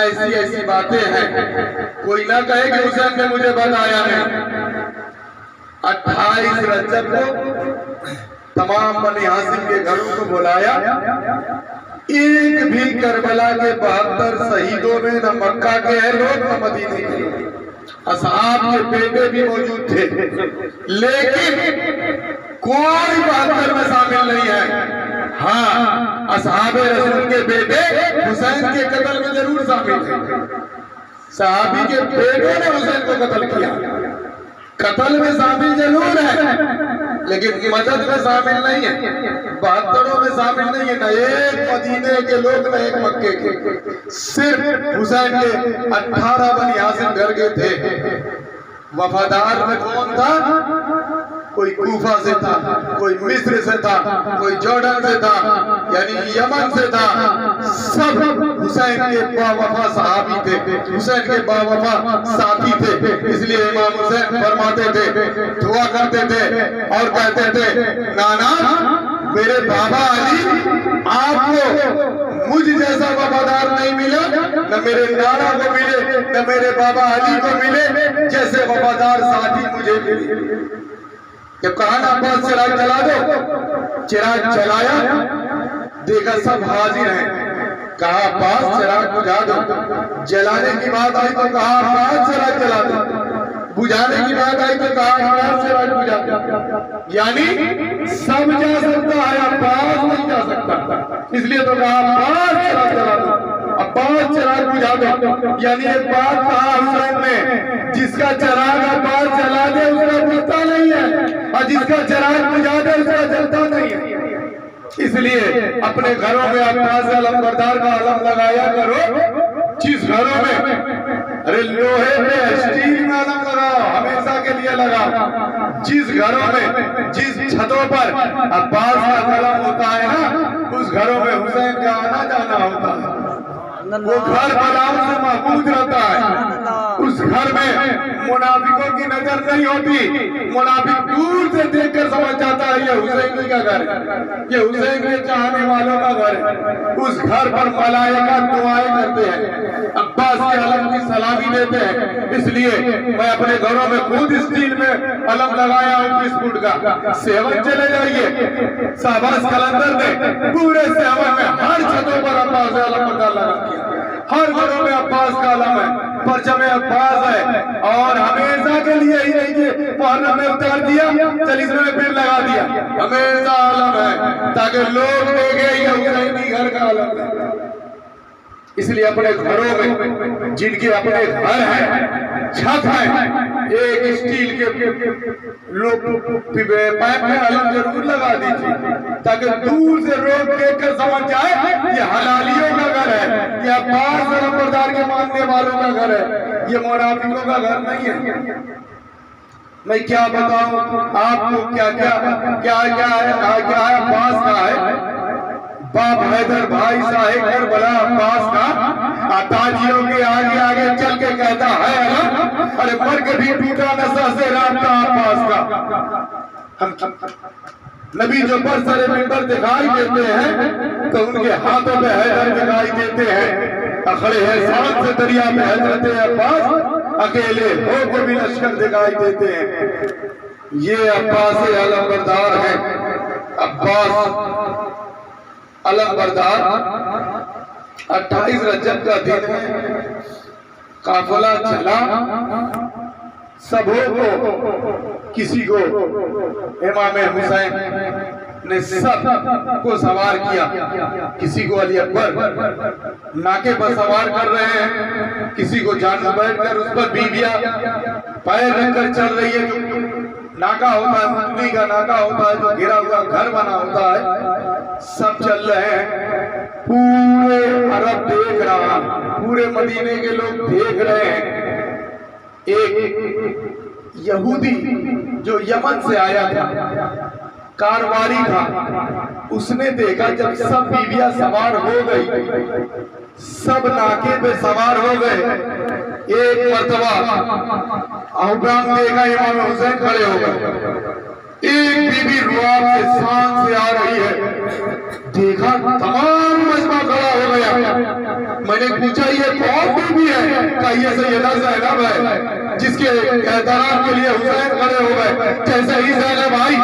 Speaker 1: ऐसी ऐसी बातें हैं, कोई ना कहे कि हुसैन ने मुझे बताया नहीं। 28 रजब को तमाम बनी हाशिम के घरों को बुलाया। एक भी करबला के 72 शहीदों में न मक्का के हैं लोग न मदीने के लोग। असहाब के बेटे भी मौजूद थे, लेकिन कोई 72 में शामिल नहीं है। हाँ, असहाबे रसूल के बेटे हुसैन के कत्ल में जरूर शामिल थे। सहाबी के बेटों ने हुसैन को कत्ल किया, कत्ल में शामिल जरूर है, लेकिन मदद में शामिल नहीं है, 72 में शामिल नहीं है। न एक मदीने के लोग न एक मक्के के, सिर्फ हुसैन के 18 बनी हाशिम घर के थे। वफादार में कौन था? कोई कूफा से था, कोई मिस्र से था, कोई जॉर्डन से था, यानी यमन से था। सब हुसैन के बावफा सहाबी थे, हुसैन के बावफा साथी थे। इसलिए इमाम हुसैन फरमाते थे, दुआ करते थे और कहते थे नाना मेरे बाबा अली आपको मुझ जैसा वफादार नहीं मिला, न मेरे नाना को मिले, न मेरे बाबा अली को मिले, जैसे वफादार साथी मुझे मिले। जब कहा ना अब्बास चिराग जला दो, चिराग जलाया, देखा सब हाजिर हैं। कहा अब्बास चिराग बुझा दो। जलाने की बात आई तो कहा अब्बास चिराग जला दो। बुझाने की बात आई तो कहा अब्बास चिराग बुझा दो। यानी सब जा सकता है, अब्बास नहीं जा सकता, इसलिए तो कहा अब्बास चिराग जला दो, अब्बास चिराग बुझा दो। यानी एक बात कहा हुसैन ने, जिसका चिराग अब्बास जला दे उसका बुझता नहीं है, और जिसका चिराग बुझा दे उसका जलता नहीं है। इसलिए अपने घरों में अब्बास अलमबरदार का अलम लगाया करो। जिस घरों में अरे लोहे पे स्टील में अलम लगाओ, हमेशा के लिए लगाओ। जिस घरों में, जिस छतों पर अब्बास का कलम होता है ना, उस घरों में हुसैन का आना जाना होता है। वो घर बलाओं से महफूज रहता है। उस घर में मुनाफिकों की नजर नहीं होती। मुनाफिक दूर से देखकर समझ जाता है ये हुसैन का घर है, ये हुसैन के चाहने वालों का घर है। उस घर पर मलाइका दुआएं करते हैं, अब्बास के अलम की सलामी देते हैं। इसलिए मैं अपने घरों में खुद स्टील में अलम लगाया हूँ 20 फुट का। सेवन चले जाइए, शाहबाज कलंदर ने पूरे सेवन में हर छतों पर अब्बास अलम लगा दिया। हर घरों में अब्बास का अलम है, परचम अब्बास है। और हमेशा के लिए ही नहीं कि मुहर्रम में उतार दिया, चल इसमें फिर लगा दिया, हमेशा अलम है ताकि लोग देखे ये हुसैनी घर का अलम है। इसलिए अपने घरों में, जिनके अपने घर हैं, छत है, एक स्टील के लोग पाइप में अलम जरूर लगा दीजिए, ताकि दूर से लोग देखकर समझ जाए ये हलालियों का घर है, ये अब्बास अलमबरदार के मानने वालों का घर है, ये मुनाफिकों का घर नहीं है। मैं क्या बताऊं आपको, क्या क्या क्या क्या है अब्बास का है। बाप हैदर भाई साहिब करबला अब्बास का ताजियों के आगे आगे चल के कहता है अलम, अरे मर के भी टूटा नशा से रास्ता अब्बास का। नबी जो पर सरे मिंबर दिखाई देते हैं तो उनके हाथों पे हैदर दिखाई देते हैं। खड़े हैं साथ से दरिया में हजरत अब्बास, अकेले हो को भी लश्कर दिखाई देते हैं। ये अब्बास अलमबरदार है। अब्बास अलमबरदार 28 रजब का दिन है, काफिला चला, सबों को, किसी को इमाम हुसैन ने सब को सवार किया, किसी को अली अकबर नाके पर सवार कर रहे हैं, किसी को जानू बैठकर उस पर बीबिया पैर रखकर चल रही है। जो नाका होता है, मुंडी का नाका होता है, जो घिरा हुआ घर बना होता है, सब चल रहे हैं। पूरे अरब देख रहा, पूरे मदीने के लोग देख रहे हैं। एक यहूदी जो यमन से आया था, कारवारी था, उसने देखा जब सब बीवियां सवार हो गई, सब नाके पे सवार हो गए, एक मर्तबा अहबाम देखा इमाम हुसैन खड़े हो गए। एक बीबी रुआब से शान से आ रही है, देखा तमाम मजमा खड़ा हो गया। मैंने पूछा ये कौन बीबी है? कहा ये सैयदा ज़ैनब है, जिसके एहतराम के लिए हुसैन खड़े हो गए। जैसे ही ज़ैनब आई,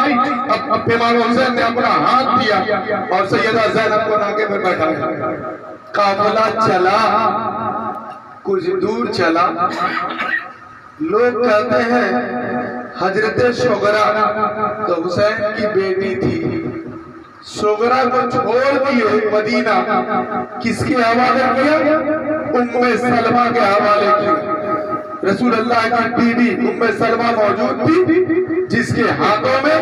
Speaker 1: अब इमाम हुसैन ने अपना हाथ दिया और सैयदा ज़ैनब को नाके पर बैठाया। काफिला चला, कुछ दूर चला, लोग कहते हैं हजरत शोगरा तो हुसैन की बेटी थी, शोगरा को छोड़ दिए मदीना, किसके हवाले किया? उम्मे सलमा के हवाले किया। रसूल अल्लाह की बीवी उम्मे सलमा मौजूद थी, जिसके हाथों में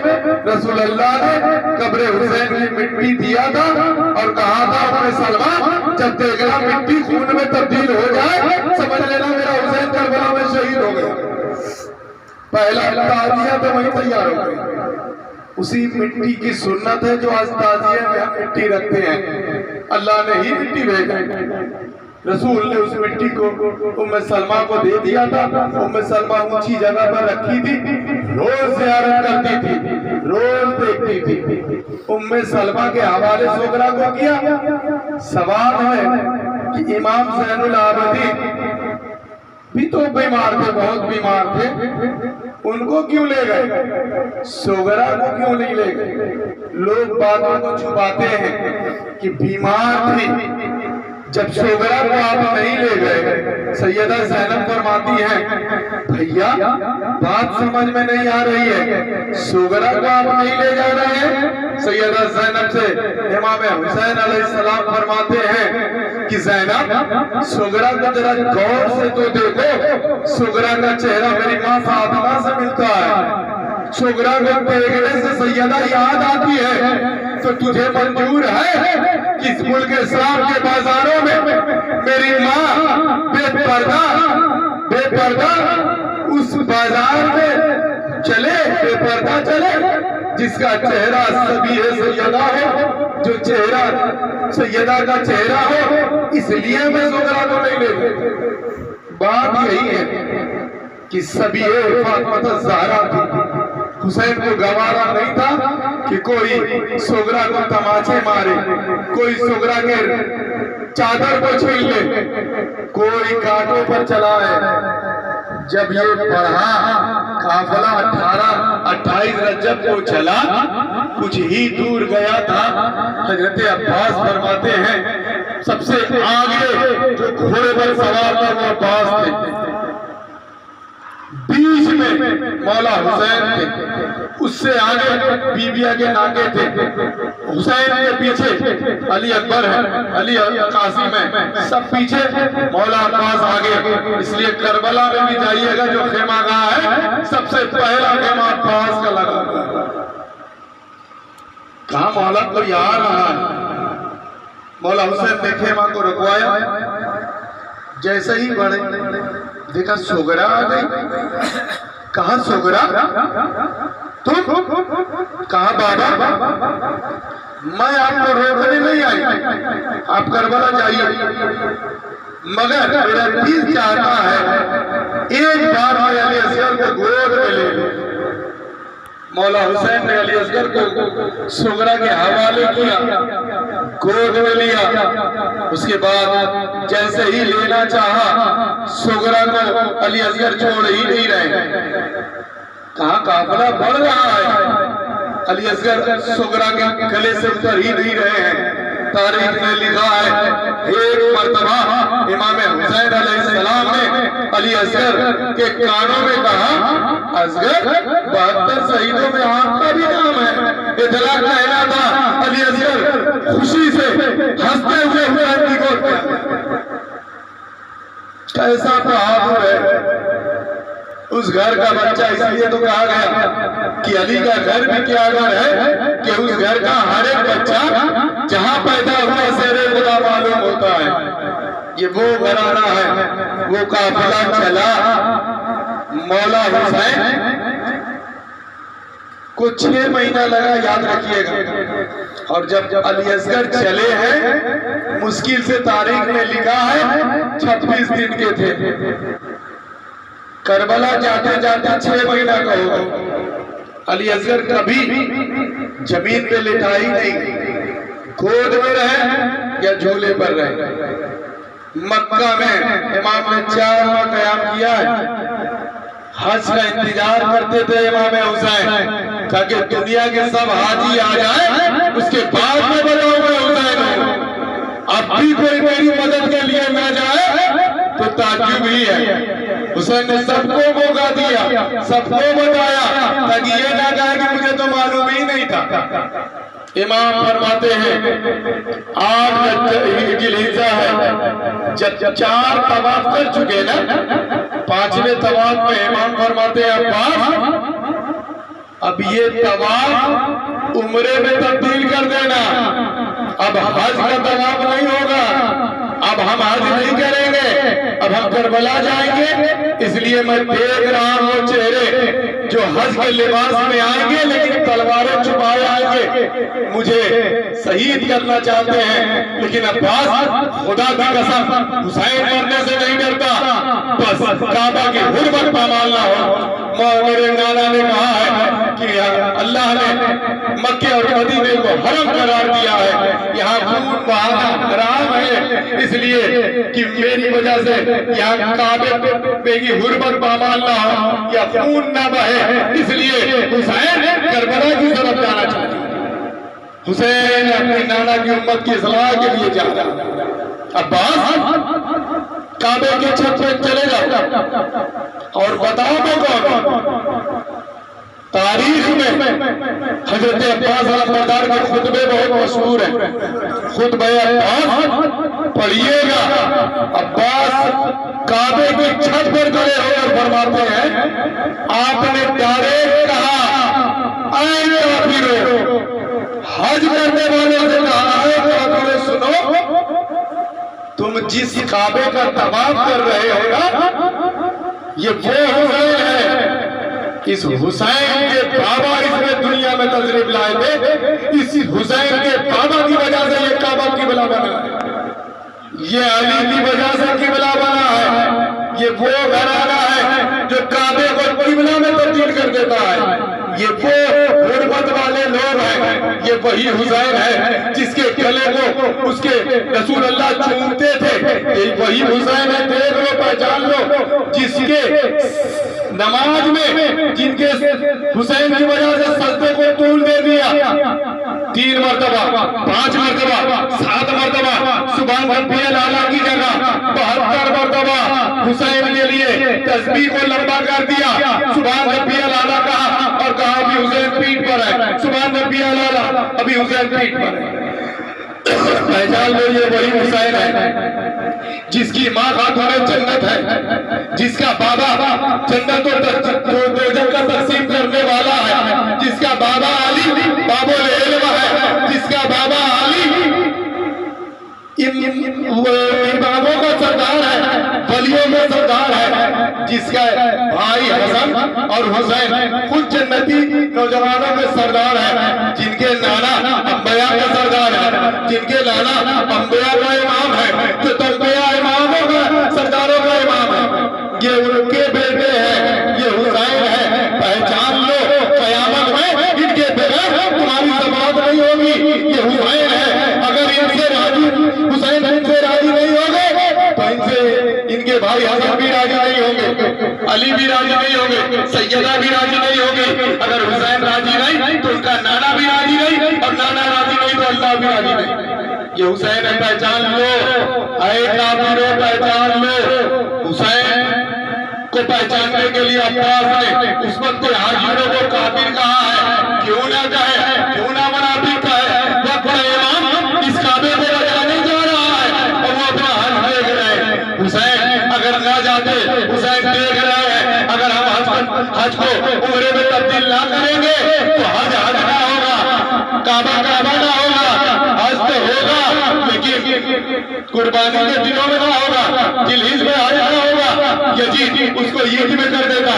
Speaker 1: रसूल अल्लाह ने कब्र हुसैन की मिट्टी दिया था और कहा था उम्मे सलमा जब देखना मिट्टी खून में तब्दील हो जाए, समझ लेना मेरा हुसैन करबला में शहीद हो गया। पहला ताजिया तो वही तैयार हो गई। उसी मिट्टी की सुन्नत है जो आज ताजिया में हम मिट्टी रखते हैं, अल्लाह ने ही मिट्टी भेजा। रसूल ने उस मिट्टी को उम्मे सलमा को दे दिया था। उम्मे सलमा ऊंची जगह पर रखी थी, रोज ज़ियारत करती थी, रोज देखती थी। उम्मे सलमा के हवाले शोगरा को किया, सवाल है कि इमाम ज़ैनुल आबिदीन भी तो बीमार थे, बहुत बीमार थे, उनको क्यों ले गए, सोगरा को क्यों नहीं ले गए? लोग बातों को छुपाते हैं कि बीमार थी। जब सोगरा को आप नहीं ले गए, सैयदा ज़ैनब फरमाती है भैया बात समझ में नहीं आ रही है, सोगरा को आप नहीं ले जा रहे हैं। सैयदा ज़ैनब से इमाम हुसैन अलैहिस्सलाम फरमाते हैं कि ज़ैनब सोगरा को जरा गौर से तो देखो, सोगरा का चेहरा मेरी माँ फातिमा से मिलता है। सोगरा को देखने से सैयदा याद आती है, तो तुझे मंजूर है कि इस मुल्क इस्लाम के बाजारों में मेरी माँ बेपर्दा उस बाजार में चले, बेपर्दा चले, जिसका चेहरा सबिए सैयदा हो, जो चेहरा सैयदा का चेहरा हो, इसलिए मैं सोगरा को नहीं ले गई। बात यही है कि सबिए फातिमा ज़हरा थी। हुसैन को गवारा नहीं था कि कोई सोगरा को तमाचे मारे, कोई सोगरा के चादर को छीन ले, कोई कांटों पर चलाए। जब ये पढ़ा काफिला 28 रजब को चला, कुछ ही दूर गया था, हजरत अब्बास फरमाते हैं सबसे आगे जो घोड़े पर सवार था वो अब्बास थे, बीच में मौला हुसैन थे, उससे आगे बीबिया के नाके थे, हुसैन के पीछे अली अकबर है, अली कासिम है, सब पीछे, मौला अब्बास आगे। इसलिए करबला में भी जाइएगा, जो खेमागाह है सबसे पहला खेमा अब्बास का लगा। कहा मौला को यार रहा है, मौला हुसैन ने खेमा को रुकवाया। जैसे ही बढ़े देखा सोगरा आ गई। कहा सोगरा तुम? कहा बाबा मैं आपको रोकने नहीं आई, आप करबला जाइए, मगर मेरा दिल चाहता है एक बार मैं अली असगर को गोद में ले लूं। मौला हुसैन ने अली असगर को सोगरा के हवाले किया, गोद में लिया। उसके बाद जैसे ही लेना चाहा, सोगरा को अली असगर छोड़ ही नहीं रहे। कहा काफिला बढ़ रहा है, अली असगर सोगरा के गले से उतर ही नहीं रहे हैं। तारीख में लिखा है एक मर्तबा इमाम हुसैन अलैहिस्सलाम ने अली असगर के कानों में कहा, असगर 72 शहीदों में आपका भी नाम है। इतला कहना था, अली असगर खुशी से हंसते हुए हुसैन की गोद में। कैसा बहादुर है उस घर का बच्चा। इसलिए तो कहा गया कि अली का घर भी क्या घर है कि उस घर का हर एक बच्चा जहां पैदा हुआ शेरे खुदा मालूम होता है। ये वो घराना है, वो काफिला चला। मौला हुसैन को 6 महीना लगा, याद रखिएगा। और जब अली असगर चले हैं, मुश्किल से तारीख में लिखा है 26 दिन के थे। करबला जाते जाते 6 महीना का होगा। अली असगर कभी जमीन पे लिटाई नहीं, गोद में रहे या झूले पर रहे। मक्का में इमाम ने 4 माह कयाम किया है। हज का इंतजार करते थे इमाम हुसैन, ताकि दुनिया के सब हाजी आ जाए, उसके बाद में बताऊंगा हुसैन। अब भी कोई मेरी मदद के लिए न जाए तो ताज्जुब ही है। हुसैन ने सबको मौका दिया, सबको बताया, ताकि ये ना कहे कि मुझे तो मालूम ही नहीं था। इमाम फरमाते हैं 8 जिलहिज्जा है, जब 4 तवाफ कर चुके ना, 5वें तवाफ में इमाम फरमाते हैं अब्बास अब ये तवाफ उम्रे में तब्दील कर देना, अब हज का तवाफ नहीं होगा, अब हम हज नहीं करेंगे, अब हम करबला जाएंगे। इसलिए मैं देख रहा हूँ चेहरे जो हज के लिबास में आएंगे लेकिन तलवारें छुपाए आएंगे, मुझे शहीद करना चाहते हैं। लेकिन अब्बास खुदा की कसम हुसैन मरने से नहीं डरता, बस काबा की हुर्मत पामालना हो। मेरे नाना ने कहा है कि अल्लाह ने मक्के और मदीने को हरम करार दिया है। यहाँ खून बहाना हराम है, इसलिए कि मेरी वजह से यहाँ काबे की हुर्मत पामाल ना हो या खून ना बहे, इसलिए हुसैन करबला की तरफ जाना चाहते हैं। हुसैन अपनी नाना की उम्मत की इस्लाह के लिए जा रहा है। अब्बास काबे के छत पर चले जाओ और बताओ मैं कौन। तारीख में हजरत अब्बास अलमदार के खुतबे बहुत मशहूर है। खुतबे अब्बास पढ़िएगा। अब्बास काबे की छत पर खड़े होकर फरमाते हैं, आपने डायरेक्ट कहा आए काफिरों, हज करने वालों से कहा है काफिरों सुनो, तुम जिस काबे का तवाफ कर रहे हो ना, ये वो हुसैन है। इस हुसैन के बाबा इसमें दुनिया में तशरीफ लाए थे। इस हुसैन के बाबा की वजह से ये काबा किबला बना है, ये अली की वजह से किबला बना है। ये वो घराना है जो काबे को किबला में तब्दील कर देता है। ये वो हुर्मत वाले लोग हैं। ये वही हुसैन है जिसके गले को उसके रसूल अल्लाह चूमते थे। ये वही हुसैन है, देख लो पहचान लो, जिसके नमाज में जिनके हुसैन की वजह से सजदे को तूल दे दिया 3 मरतबा, 5 मरतबा, 7 मरतबा, सुभान रब्बियल आला की जगह 72 मरतबा हुसैन के लिए तस्बीह को लंबा कर दिया, सुभान रब्बियल आला कहा और कहा अभी हुसैन पीठ पर है, सुभान रब्बियल आला, अभी हुसैन पीठ पर है। पहचान लो ये वही हुसैन है जिसकी माँ खातून जन्नत है, जिसका बाबा जन्नत और दोजख का तकसीम करने वाला है, जिसका बाबा अली बाबुल इल्म है, जिसका बाबा अली इमामों का सरदार है, वलियों का सरदार है, जिसका भाई हसन और हुसैन खुद जन्नती नौजवानों में सरदार है, जिनके नाना अंबिया का सरदार है, जिनके नाना अंबिया का इमाम है, जो तंबिया इमामों का सरदारों का इमाम है, ये उनके बेटे हैं, ये हुसैन है। पहचान लो, कयामत में इनके बगैर तुम्हारी समाप्त नहीं होगी। ये हुसैन है। अगर इनसे राजी हुसैन इनसे राजी नहीं होंगे तो इनसे इनके भाई हसन भी राजी नहीं होंगे, अली भी राजी नहीं होंगे, सैयदा भी राजी नहीं होगी। अगर हुसैन राजी नहीं तो उनका नाना भी राजी नहीं, और नाना राजी नहीं तो अल्लाह भी राजी नहीं। ये हुसैन है, पहचान लो। आए काफिरों पहचान लो। हुसैन को पहचानने के लिए अब्बास ने उस वक्त के हाजिरों को काफिर कहा है। क्यों ना कहे, क्यों ना मुनाफिक कहे, वक्त इमाम इस काबे को बचाने जा रहा है और वो अपना हज देख रहे हैं। हुसैन अगर ना जाते, हुसैन देख रहे हैं, अगर हम हज को उम्रे में तब्दील ना करेंगे तो हज हज ना होगा, काबा काबा ना होगा। हज तो होगा लेकिन कुर्बानी के दिनों में ना होगा, जिलहिज में हज ना होगा। यजीद उसको ईद में कर देता,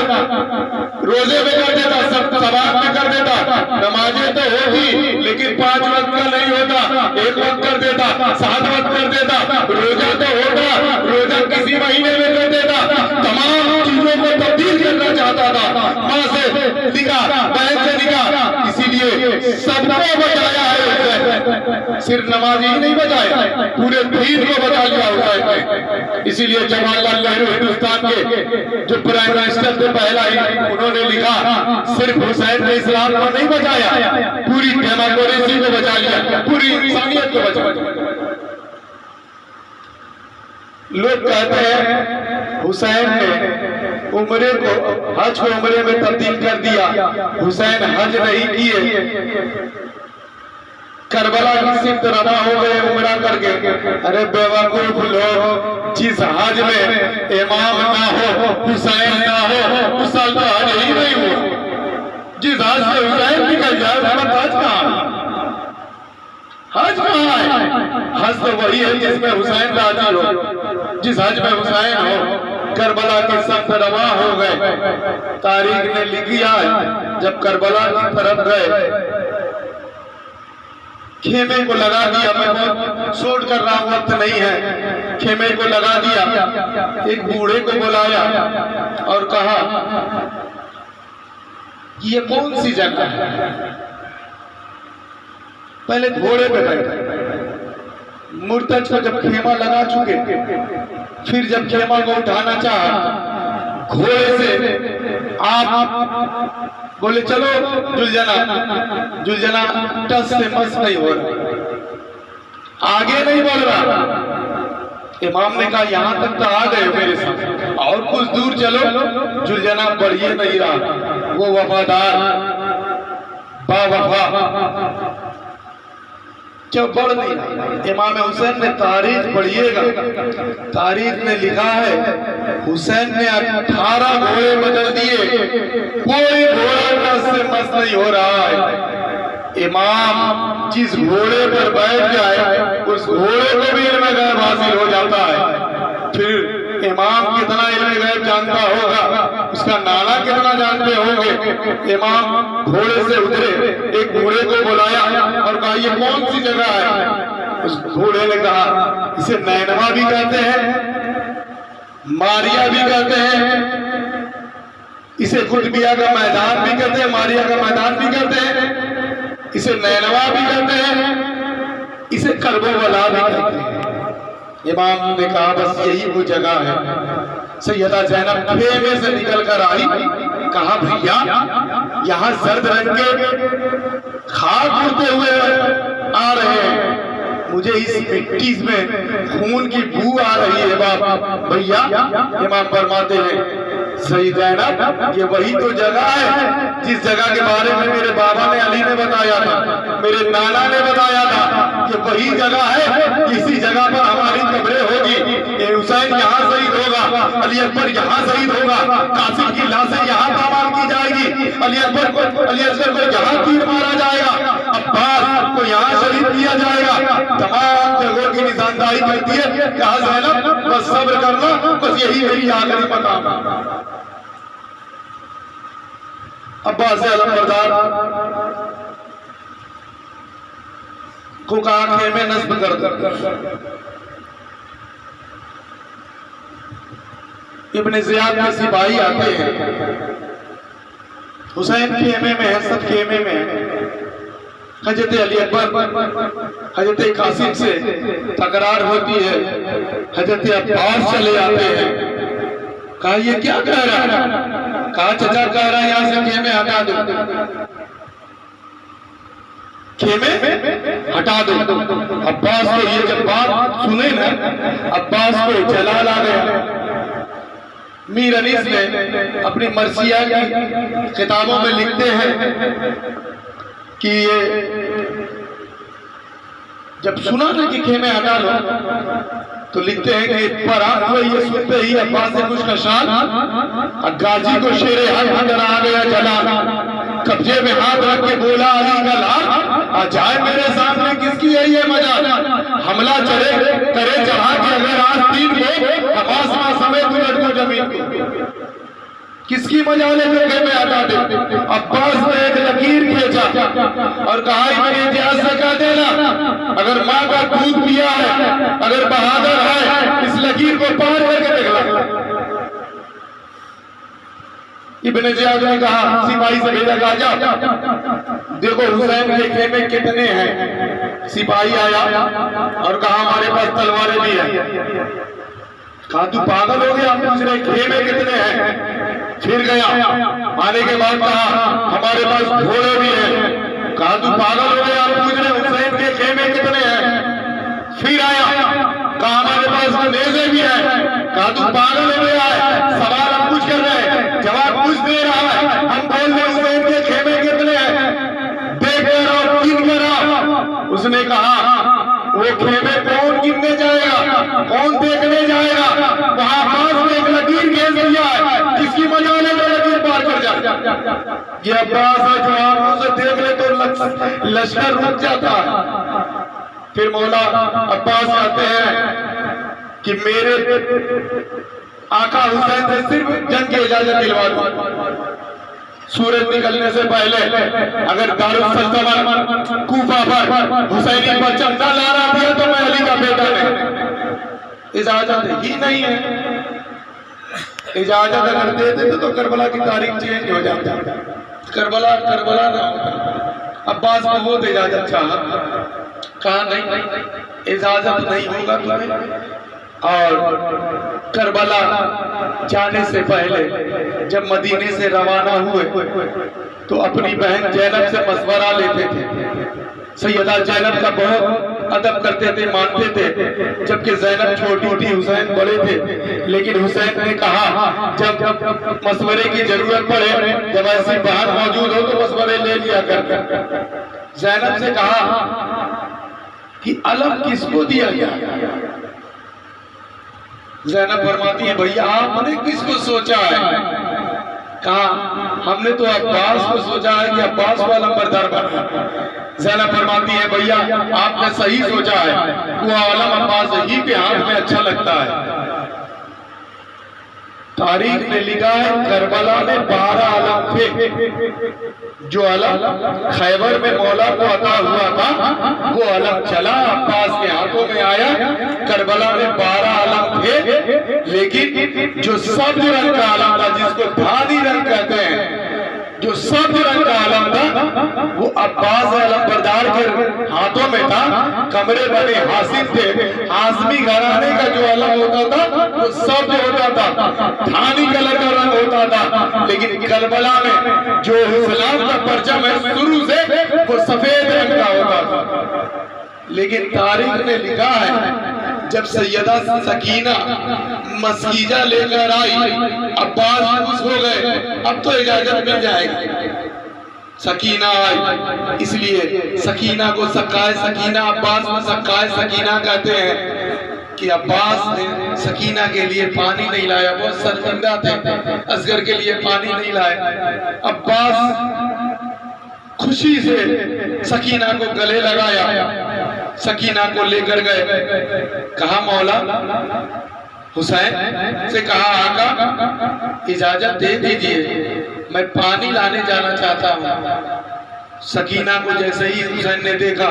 Speaker 1: रोजे में कर देता, सब सवाब में कर देता। नमाजें तो होगी लेकिन 5 वक्त का नहीं होता, 1 वक्त कर देता, 7 वक्त कर देता। रोजा तो होता, रोजा किसी महीने में कर देता। तमाम चीजों को तब्दील करना चाहता था। माँ से निकाह, बहन से निकाह, इसीलिए सबको बचाया है। सिर्फ नमाज ही नहीं बचाया, पूरे दीन को बचा लिया हुआ है। इसीलिए जवाहरलाल नेहरू हिंदुस्तान के जो प्राइम मिनिस्टर थे पहला ही, उन्होंने लिखा सिर्फ हुसैन ने इस्लाम को नहीं बचाया, पूरी डेमोक्रेसी को बचा लिया, पूरी इंसानियत को बचा लिया। लोग कहते हैं हुसैन ने उम्रे को हज को उम्रे में तब्दील कर दिया, हुसैन हज नहीं किए, करबला की सिमत रवा हो गए उम्रा करके। अरे बेवकूफ लोग, जिस हज में इमाम ना हो, हुसैन ना हो, उस साल तो हज ही नहीं हुआ। जिस हज से हुसैन निकल जाए उसमें हज कहाँ? हज कहाँ है? हज तो वही है जिसमें हुसैन राजी हो, जिस हज में हुसैन हो। करबला की सिमत रवा हो गए। तारीख ने लिखी है जब करबला की तरफ गए, खेमे को लगा दिया। मैं बहुत शूट कर रहा हूँ, वक्त नहीं है। खेमे को लगा दिया, एक बूढ़े को बुलाया और कहा ये कौन सी जगह है? पहले घोड़े पे बैठे, मुर्तज को जब खेमा लगा चुके, फिर जब खेमा को उठाना चाहा घोड़े से, आप बोले चलो जुलझना टस से मस नहीं हो रहा, आगे नहीं बढ़ रहा। इमाम ने कहा यहाँ तक तो आ गए मेरे साथ, और कुछ दूर चलो। जुलझना बढ़िए नहीं रहा, वो वफादार बावफा क्यों बढ़ नहीं रहा। इमाम हुसैन ने तारीख पढ़िएगा, तारीख में लिखा है हुसैन ने 18 घोड़े बदल दिए, कोई घोड़ा से मस नहीं हो रहा है। इमाम जिस घोड़े पर बैठ जाए उस घोड़े को भी इल्म गैब हासिल हो जाता है। फिर इमाम कितना इल्म गैब जानता होगा, उसका नाना कितना जानते होंगे। इमाम घोड़े से उतरे, एक घोड़े को बुलाया और कहा ये कौन सी जगह है। उस घोड़े ने कहा इसे नैनवा भी कहते हैं, मारिया भी कहते हैं, इसे कुतबिया का मैदान भी कहते हैं, मारिया का मैदान भी कहते हैं, इसे नैनवा भी कहते हैं, इसे करबला भी कहते हैं। इमाम ने कहा बस यही वो जगह है। सैयदा ज़ैनब खेमे से निकल कर आई, कहा भैया यहाँ जर्द रंग के खाक उड़ते हुए आ रहे हैं, मुझे इस मिट्टी में खून की बू आ रही है बाप। भैया इमाम फरमाते हैं सही ज़ैनब ये वही तो जगह है जिस जगह के बारे में मेरे बाबा ने अली ने बताया था, मेरे नाना ने बताया था। ये वही जगह है, इसी जगह पर हमारी कब्रें होगी। हुसैन यहाँ शहीद होगा, अली अकबर यहाँ शहीद होगा, कासिम की लाशें यहाँ पामाल की जाएगी, अली असगर को यहाँ तीर मारा जाएगा, अब्बास को यहाँ शहीद किया जाएगा। तमाम जगहों की निशानदाही करती है। कहा ज़ैनब बस सब्र करना, बस यही मेरी आखिरी मकाम है। अब्बास अलमबरदार को कहा खेमे नस्ब कर दो। इब्ने ज़ियाद के सिपाही आते हैं, हुसैन खेमे में है, सब खेमे में है। हजरत अली अकबर हजरत कासिम से तकरार होती है, हजरत अब्बास चले आते हैं। कहा ये क्या कह रहा है? कहा चचा कह रहा है यहाँ से खेमे हटा दो, खेमे हटा दो। अब्बास को ये जब बात सुने ना, अब्बास को जलाल आ गया। मीर अनीस ने अपनी मर्सिया की किताबों में लिखते हैं कि ये जब सुना ना कि खेमे हटा लो तो लिखते हैं कि परान हुए ये सुनते ही अब्बास से कुछ कशान गाजी को शेरे हक अंदर आ गया जलाल, कब्जे में हाथ रख के बोला अली का लाल आ जाए मेरे सामने किसकी है ये मजाल, हमला चढ़े करे चढ़ा के अगर आज 3 लोग अब्बास समेत उलट को जमीन को किसकी मजाल है जो खेमे हटा दे। अब्बास ने एक लकीर खींचा और कहा इब्ने इतिहास से कह देना अगर माँ का दूध पिया है, अगर बहादुर है, इस लकीर को पार करके देखला। इब्ने ज़ियाद ने कहा सिपाही से भेजा, कहा जा देखो हुसैन के खेमे कितने हैं। सिपाही आया और कहा हमारे पास तलवारें भी है। कहा तू पागल हो गया, पूछ रहे खेमे कितने हैं। फिर गया, आने के बाद कहा हमारे पास घोड़े भी हैं। कहा तू पागल हो गया, पूछ रहे हुसैन के खेमे कितने हैं। फिर आया, कहा हमारे पास नेज़े भी हैं। कहा तू पागल हो गया है, सवाल हम कुछ कर रहे हैं, जवाब कुछ दे रहा है, हम बोल रहे हुसैन के खेमे कितने हैं, देख कर और गिन कर आओ। उसने कहा वो खेमे कौन गिनने जाएगा, कौन देखने जाएगा, वहां पास में एक लकीर घेर दिया है, किसकी मजाल है जो लकीर पार कर जाए। ये अब्बास है जो आंखों से देख ले तो लश्कर रुक जाता है। फिर मौला अब्बास कहते हैं कि मेरे आका हुसैन से सिर्फ जंग की इजाजत दिलवा दो, सूरज निकलने से पहले अगर दारुल सल्तनत कूफा पर हुसैनी पर चंदा ला रहा दिया तो मैं अली का बेटा नहीं। इजाजत ही नहीं है। इजाजत अगर दे देते तो करबला की तारीख चेंज हो जाती, करबला ना होता। अब्बास को वो इजाजत चाहा, कहा नहीं इजाजत नहीं होगा तुम्हें। और करबला जाने से पहले जब मदीने से रवाना हुए तो अपनी बहन जैनब से मशवरा लेते थे। सैयदा जैनब का बहुत अदब करते थे, मानते थे, जबकि जैनब छोटी थी, हुसैन बड़े थे। लेकिन हुसैन ने कहा जब मशवरे की जरूरत पड़े, जब ऐसी बहन मौजूद हो तो मशवरे ले लिया कर। जैनब से कहा कि अलम किसको दिया गया? जैनब फरमाती है भैया आपने किसको सोचा है? कहा हमने तो अब्बास को सोचा है कि अब्बास को अलम बरदार बना। जैनब फरमाती है भैया आपने सही सोचा है, वो आलम अब्बास ही के हाथ में अच्छा लगता है। तारीख ने लिखा है करबला में 12 आलम थे। जो अलम खैबर में मौला को अता हुआ था वो अलम चला, अब्बास के हाथों में आया। करबला में 12 आलम थे, लेकिन जो सब्ज रंग का आलम था, जिसको धानी रंग कहते हैं, जो सब्ज रंग का आलम था वो अब्बास अलम बरदार के हाथों में था। कमरे बने हासिम थे, हाशमी घराने का जो अलम होता था वो सब्ज होता था, धानी कलर का रंग होता था। लेकिन करबला में जो इस्लाम का परचम है शुरू से वो सफेद रंग का होता था। लेकिन तारीख ने लिखा है जब सैयदा सकीना मस्कीजा लेकर आई, अब्बास खुश हो गए, अब तो इजाजत मिल जाएगी। सकीना आई, इसलिए सकीना को सकाए सकीना, अब्बास को सकाए सकीना कहते हैं कि अब्बास ने सकीना के लिए पानी नहीं लाया, बहुत शर्मिंदा थे, असगर के लिए पानी नहीं लाए। अब्बास खुशी से सकीना को गले लगाया, सकीना को लेकर गए, कहा मौला हुसैन से कहा आका इजाजत दे दीजिए, मैं पानी लाने जाना चाहता हूँ। सकीना को जैसे ही हुसैन ने देखा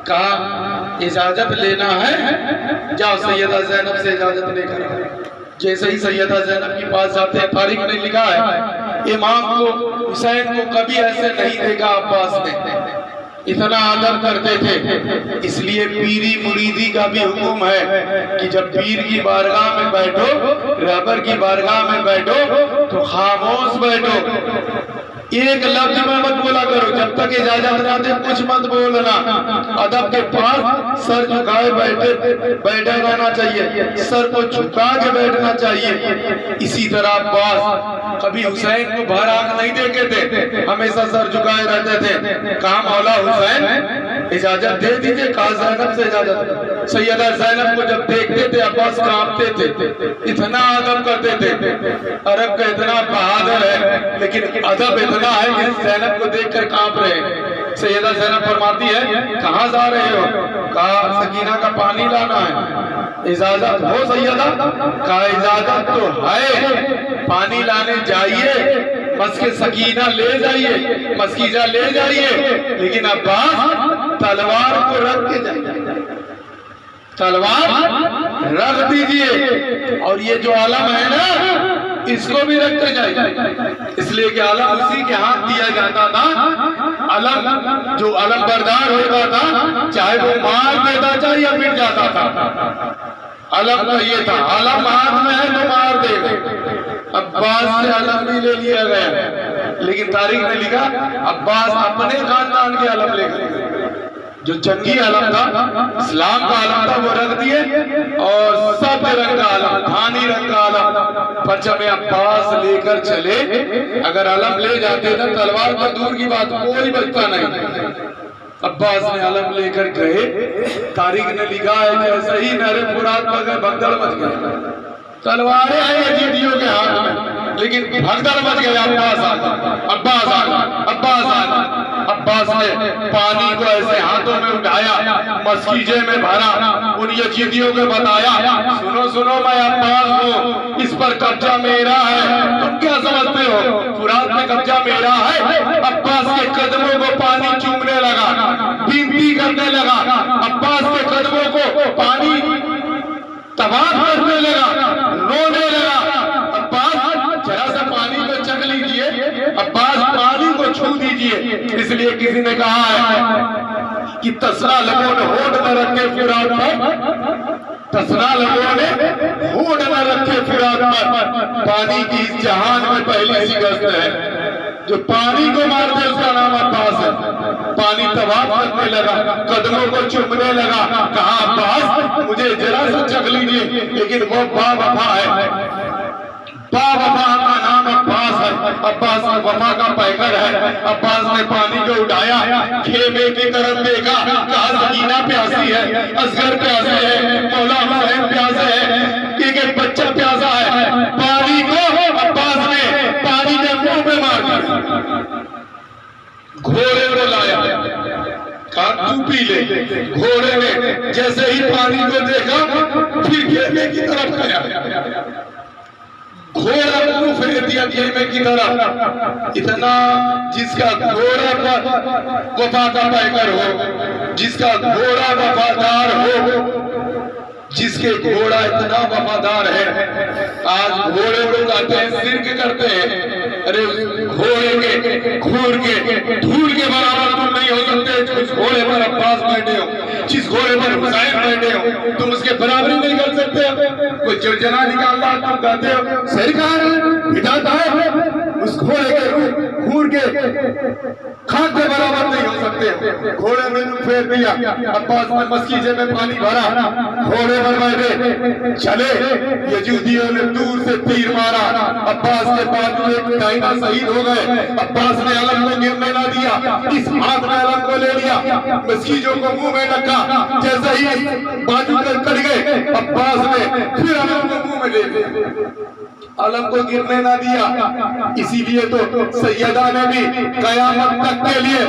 Speaker 1: कहा इजाजत लेना है, जाओ सैयदा जैनब से इजाजत लेकर आओ। जैसे ही सैयदा जैनब के पास जाते हैं, तारीख ने लिखा है इमाम को हुसैन को कभी ऐसे नहीं देखा अब्बास ने, इतना आदर करते थे। इसलिए पीरी मुरीदी का भी हुक्म है कि जब पीर की बारगाह में बैठो, रहबर की बारगाह में बैठो तो खामोश बैठो, एक लफ्ज में मत बोला करो, जब तक इजाजत ना दे कुछ मत बोलना। अदब के पास सर झुकाए बैठा रहना चाहिए, सर को झुका के बैठना चाहिए। इसी तरह अब्बास कभी हुसैन को भर आंख नहीं देखे थे, हमेशा सर झुकाए रहते थे। कहा मौला हुसैन इजाजत दे दीजिए, कहा जैनब से इजाजत। सैयदा जैनब को जब देखते थे अब्बास कांपते थे, इतना अदब करते थे। अरब का इतना बहादुर है, लेकिन अदब इतना है कि जैनब को देखकर कांप रहे। सैयदा जैनब फरमाती है कहाँ जा रहे हो? कहा सकीना का पानी लाना है। इजाजत हो सैयदा? कहा इजाजत तो है, पानी लाने जाइए, मस्के सकीना ले जाइए, मस्कीजा ले जाइए, लेकिन अब्बास तलवार को रख के जाइए, तलवार रख दीजिए। और ये जो आलम है ना इसको भी रखते जाइए, इसलिए कि आलम उसी के हाथ दिया जाता था। आलम जो आलम बरदार होता था, चाहे वो मार देता चाहे या मिट जाता था, आलम का ये था, आलम हाथ में है तो मार देगा। अब्बास से आलम भी ले लिया गया, लेकिन तारीख ने लिखा अब्बास अपने खानदान के आलम लेकर, जो जंगी आलम था, इस्लाम का आलम था, वो रख दिए। और सब रंग का आलम, धानी रंग का आलम परचम अब्बास लेकर चले। अगर आलम ले जाते थे तलवार तो दूर की बात, कोई बचता नहीं। अब्बास ने आलम लेकर गए। तारीख ने लिखा है जैसे ही नरे फुरात पर भगदड़ मच गया, तलवारें हैं यजीदियों के हाथ में, लेकिन भगदड़ मच गया। अब्बास आ गया, अब्बास आ गया, अब्बास आ गया। अब्बास ने पानी को ऐसे हाथों में उठाया, मस्कीजे में भरा, उन यजीदियों को बताया सुनो सुनो मैं अब्बास हूँ, इस पर कब्जा मेरा है, तुम क्या समझते हो? फुरात में कब्जा मेरा है। अब्बास के कदमों को पानी चूमने लगा, विनती करने लगा, अब्बास के कदमों को पानी तबाह करने लगा, रोने लगा। अब्बास जरा सा पानी को चख लीजिए, अब्बास पानी को छू दीजिए। किए। इसलिए किसी ने कहा है कि तसरा लोगों ने होठ न रखे फिराक पर, तसरा लोगों ने होठ न रखे फिराक पर। पानी की इस जहान में पहली सी गस्त है, जो पानी को मार दे उसका नाम अब्बास है। पानी तवाफ करने लगा, कदमों को चूमने लगा, कहा अब्बास मुझे जरा सा चख लीजिए, लेकिन वो बावफा है, बावफा का नाम अब्बास है। अब्बास में वफा का पैकर है। अब्बास ने पानी को उठाया, खेमे की तरफ देखा, कहा सकीना प्यासी है, असगर प्यासे है, मौला हुसैन प्यासे है, एक बच्चा प्यासा है। पानी को अब्बास ने पानी के मुंह में मार दिया, घोड़े को लाया, कहा तू पी ले। घोड़े ने जैसे ही पानी को देखा फिर खेमे की तरफ गया, घोड़ा को फेर दिया खेमे की तरफ। इतना जिसका घोड़ा पर वफा का पैकर हो, जिसका घोड़ा वफादार हो, जिसके घोड़ा इतना वफादार है, आज घोड़े को कहते हैं सिरक करते हैं। अरे घोड़े के खूर के धूल के बराबर तुम नहीं हो सकते। जिस घोड़े पर अब्बास बैठे हो, जिस घोड़े पर हुसैन बैठे हो, तुम उसके बराबरी नहीं कर सकते। कोई चुरचना निकालना तुम कहते हो सरकार बिठाता है, उस घोड़े के खूर के खाक के बराबर नहीं हो सकते। घोड़े में फेर दिया, अब्बास ने मस्कीजे में पानी भरा, घोड़े पर बैठे चले। यजूदियों ने दूर से तीर मारा, अब्बास के बाजू एक दाहिना शहीद हो गए। अब्बास ने अलम को गिरने ना दिया, इस हाथ में अलम को ले लिया, मस्कीजों को मुंह में रखा। जैसे ही बाजू पर कट गए, अब्बास ने फिर अलम को मुंह में ले लिया, अलम को गिरने ना दिया। इसीलिए तो सैयदा ने भी कयामत तक के लिए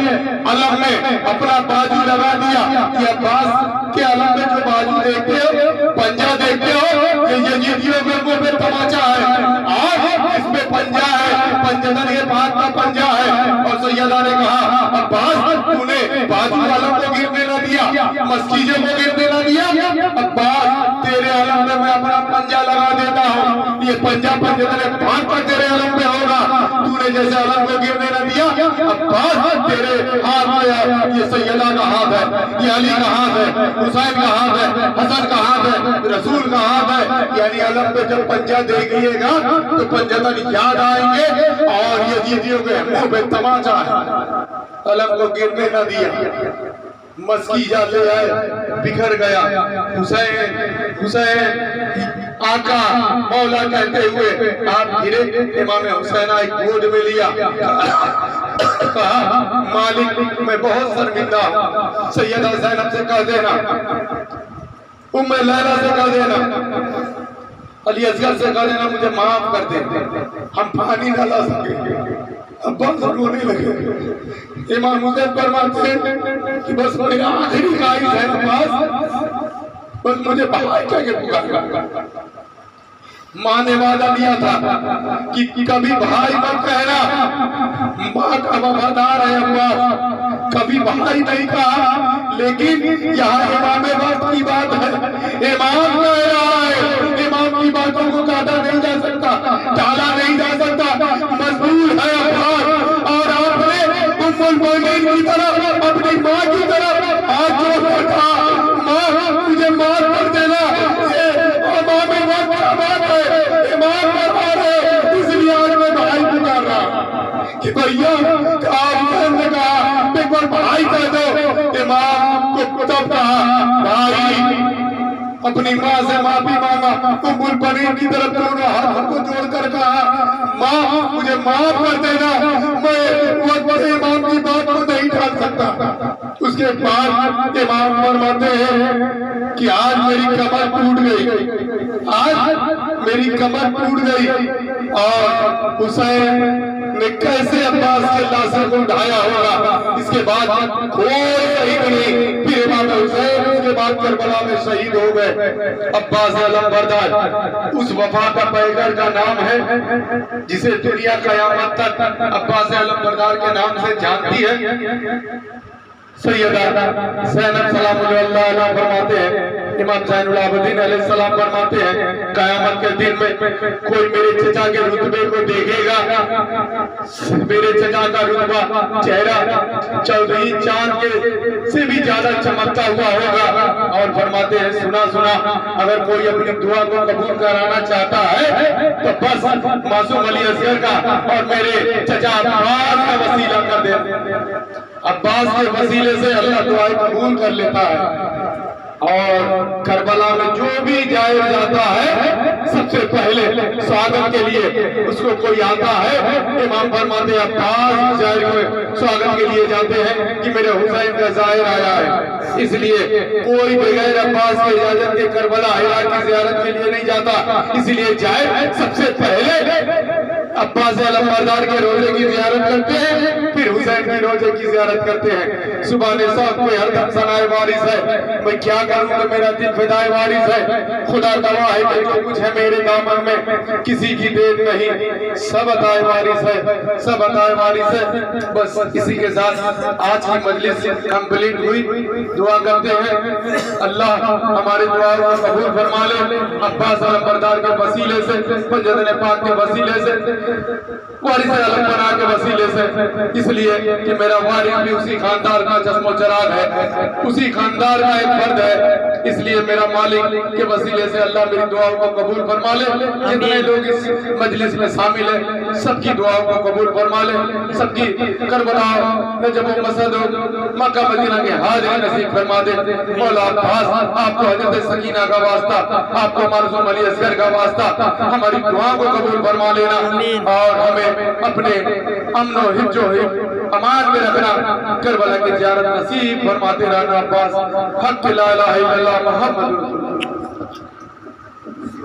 Speaker 1: अलम में अपना बाजू लगा दिया कि अब्बास के अलम में जो बाजू देखते हो, पंजा देखते हो, ये यजीदियों के मुंह पे तमाचा है, और इसमें पंजा है, पंजतन के बाद का पंजा है। और सैयदा ने कहा अब्बास तूने बाजू अलम को गिरने ना दिया, मस्कीजे को गिरने ना दिया, अब्बास तेरे अलम में मैं अपना पंजा लगा देता हूँ, ये पंजा पंजतन भाग पर तेरे अलम पे होगा। तूने जैसे अलम को गिरने न दिया, अब्बास तेरे हाथ में ये सैयदा का हाथ है, ये अली का हाथ है, हुसैन का हाथ है, हसन का हाथ है, रसूल का हाथ है। यानी अलम पे जब पंजा देखिएगा तो पंजतन याद आएंगे, और यजीदियों के मुंह पे तमाचा है। अलम को गिरने न दिया, मस्कीजा ले आए, बिखर गया। हुसैन हुसैन आका मौला कहते हुए आप गिरे। इमाम हुसैन आई गोद में लिया, कहा मालिक मैं बहुत शर्मिंदा हूँ, सैयदा ज़ैनब से कह देना, उम्मे लैला से कह देना, अली असगर से कह देना मुझे माफ कर दे, हम पानी न ला सकेंगे। अब्बास रोने लगे। इमाम हुसैन फरमाते हैं कि बस मेरा आखिरी ख्वाहिश है अब्बास, बस मुझे भाई कह के पुकार। माँ ने वादा दिया था कि कभी भाई मत कहना, माँ का वफादार है अब्बास, कभी भाई नहीं कहा। लेकिन यहाँ इमाम वक्त की बात है, इमाम कह रहा है, इमाम की बातों को काटा नहीं जा सकता, टाला नहीं जा सकता, मजबूर है अब्बास। और आपने उम्मुल मोमिनीन की तरफ, अपनी माँ की तरफ हाथ जोड़ रखा, माँ मुझे माफ कर देना, इमाम वक्त का बात है, इमाम बता रहे, इसलिए आज मैं भाई पुकार रहा कि भैया आप ने कहा एक बार भाई कह दो। इमाम को तब कहा भाई, अपनी माँ से माफी मांगा, उम्मुल बनीन की तरफ दोनों हाथों को जोड़कर कहा माँ मुझे माफ कर देना, मैं वक्त इमाम की बात को नहीं टाल सकता। उसके बाद इमाम फरमाते हैं कि आज मेरी कमर टूट गई, आज मेरी कमर टूट गई। और हुसैन ने कैसे अब्बास के लाशों को उठाया होगा, इसके बाद कोई शहीद नहीं। फिर इमाम हुसैन उसके बाद करबला में शहीद हो गए। अब्बास अलमबरदार उस वफा का पैगर का नाम है जिसे दुनिया कयामत तक अब्बास अलमबरदार के नाम से जानती है। सैयदा ज़ैनब सलामुल्लाह अलैहा फरमाते हैं, इमाम ज़ैनुल आबिदीन अलैहिस्सलाम फरमाते हैं, क़यामत के दिन में कोई मेरे चचा के रुतबे को देखेगा, मेरे चचा का रुतबा चेहरा चौदही चांद के से भी ज्यादा चमकता हुआ होगा। और फरमाते हैं, सुना सुना अगर कोई अपनी दुआ को कबूल कराना चाहता है तो बस मासूम अली असगर का और मेरे चचा अब्बास का वसीला कर दे। अब्बास के वसीले से अल्लाह दुआएं कबूल कर लेता है। और करबला में जो भी जाया जाता है सबसे पहले स्वागत के लिए उसको कोई आता है, इमाम फरमाते हैं अब्बास जाहिर को स्वागत के लिए जाते हैं कि मेरे हुसैन का जाहिर आया है। इसलिए कोई बगैर अब्बास की इजाजत के करबला हिरा की ज़ियारत के लिए नहीं जाता। इसलिए जाए सबसे पहले अब्बास अलमबरदार के रोजे की ज़ियारत करते हैं, फिर हुसैन के रोजे की ज़ियारत करते हैं। सुबह साहब कोई हरदम सनाए वारिस है, मैं क्या करूं तो मेरा दिल फिदाए वारिस है। खुदा गवाह है कि जो कुछ है मेरे दामन में किसी की देन नहीं, सब अताए वारिस है, सब अताए वारिस है। बस इसी के साथ आज की मजलिस कंप्लीट हुई। दुआ करते हैं अल्लाह हमारे दुआओं को कबूल फरमा ले, अब्बास अलमबरदार के वसीले से, फजल पाक के वसीले से, वारिस अलमबरदार के वसीले से। इसलिए कि मेरा वारिस भी उसी खानदान का चश्मो चराग है, उसी खानदान का एक फर्द है। इसलिए मेरा मालिक के वसीले से अल्लाह मेरी दुआओं को कबूल फरमा ले। जितने लोग इस मजलिस में शामिल हैं सबकी दुआओं को कबूल फरमा ले, सबकी करबला नजब मसद मक्का मदीना के हाजिर नसीब फरमा दे। मौला अब्बास आपको हजरत सकीना का वास्ता, आपको मासूम अली असगर का वास्ता हमारी दुआओं को कबूल फरमा लेना और हमें अपने अमन और हिफ्ज़ व अमान में रखना। करबला की ज़ियारत नसीब फरमाते रहना। अब्बास हक ला इलाहा इल्लल्लाह मुहम्मद।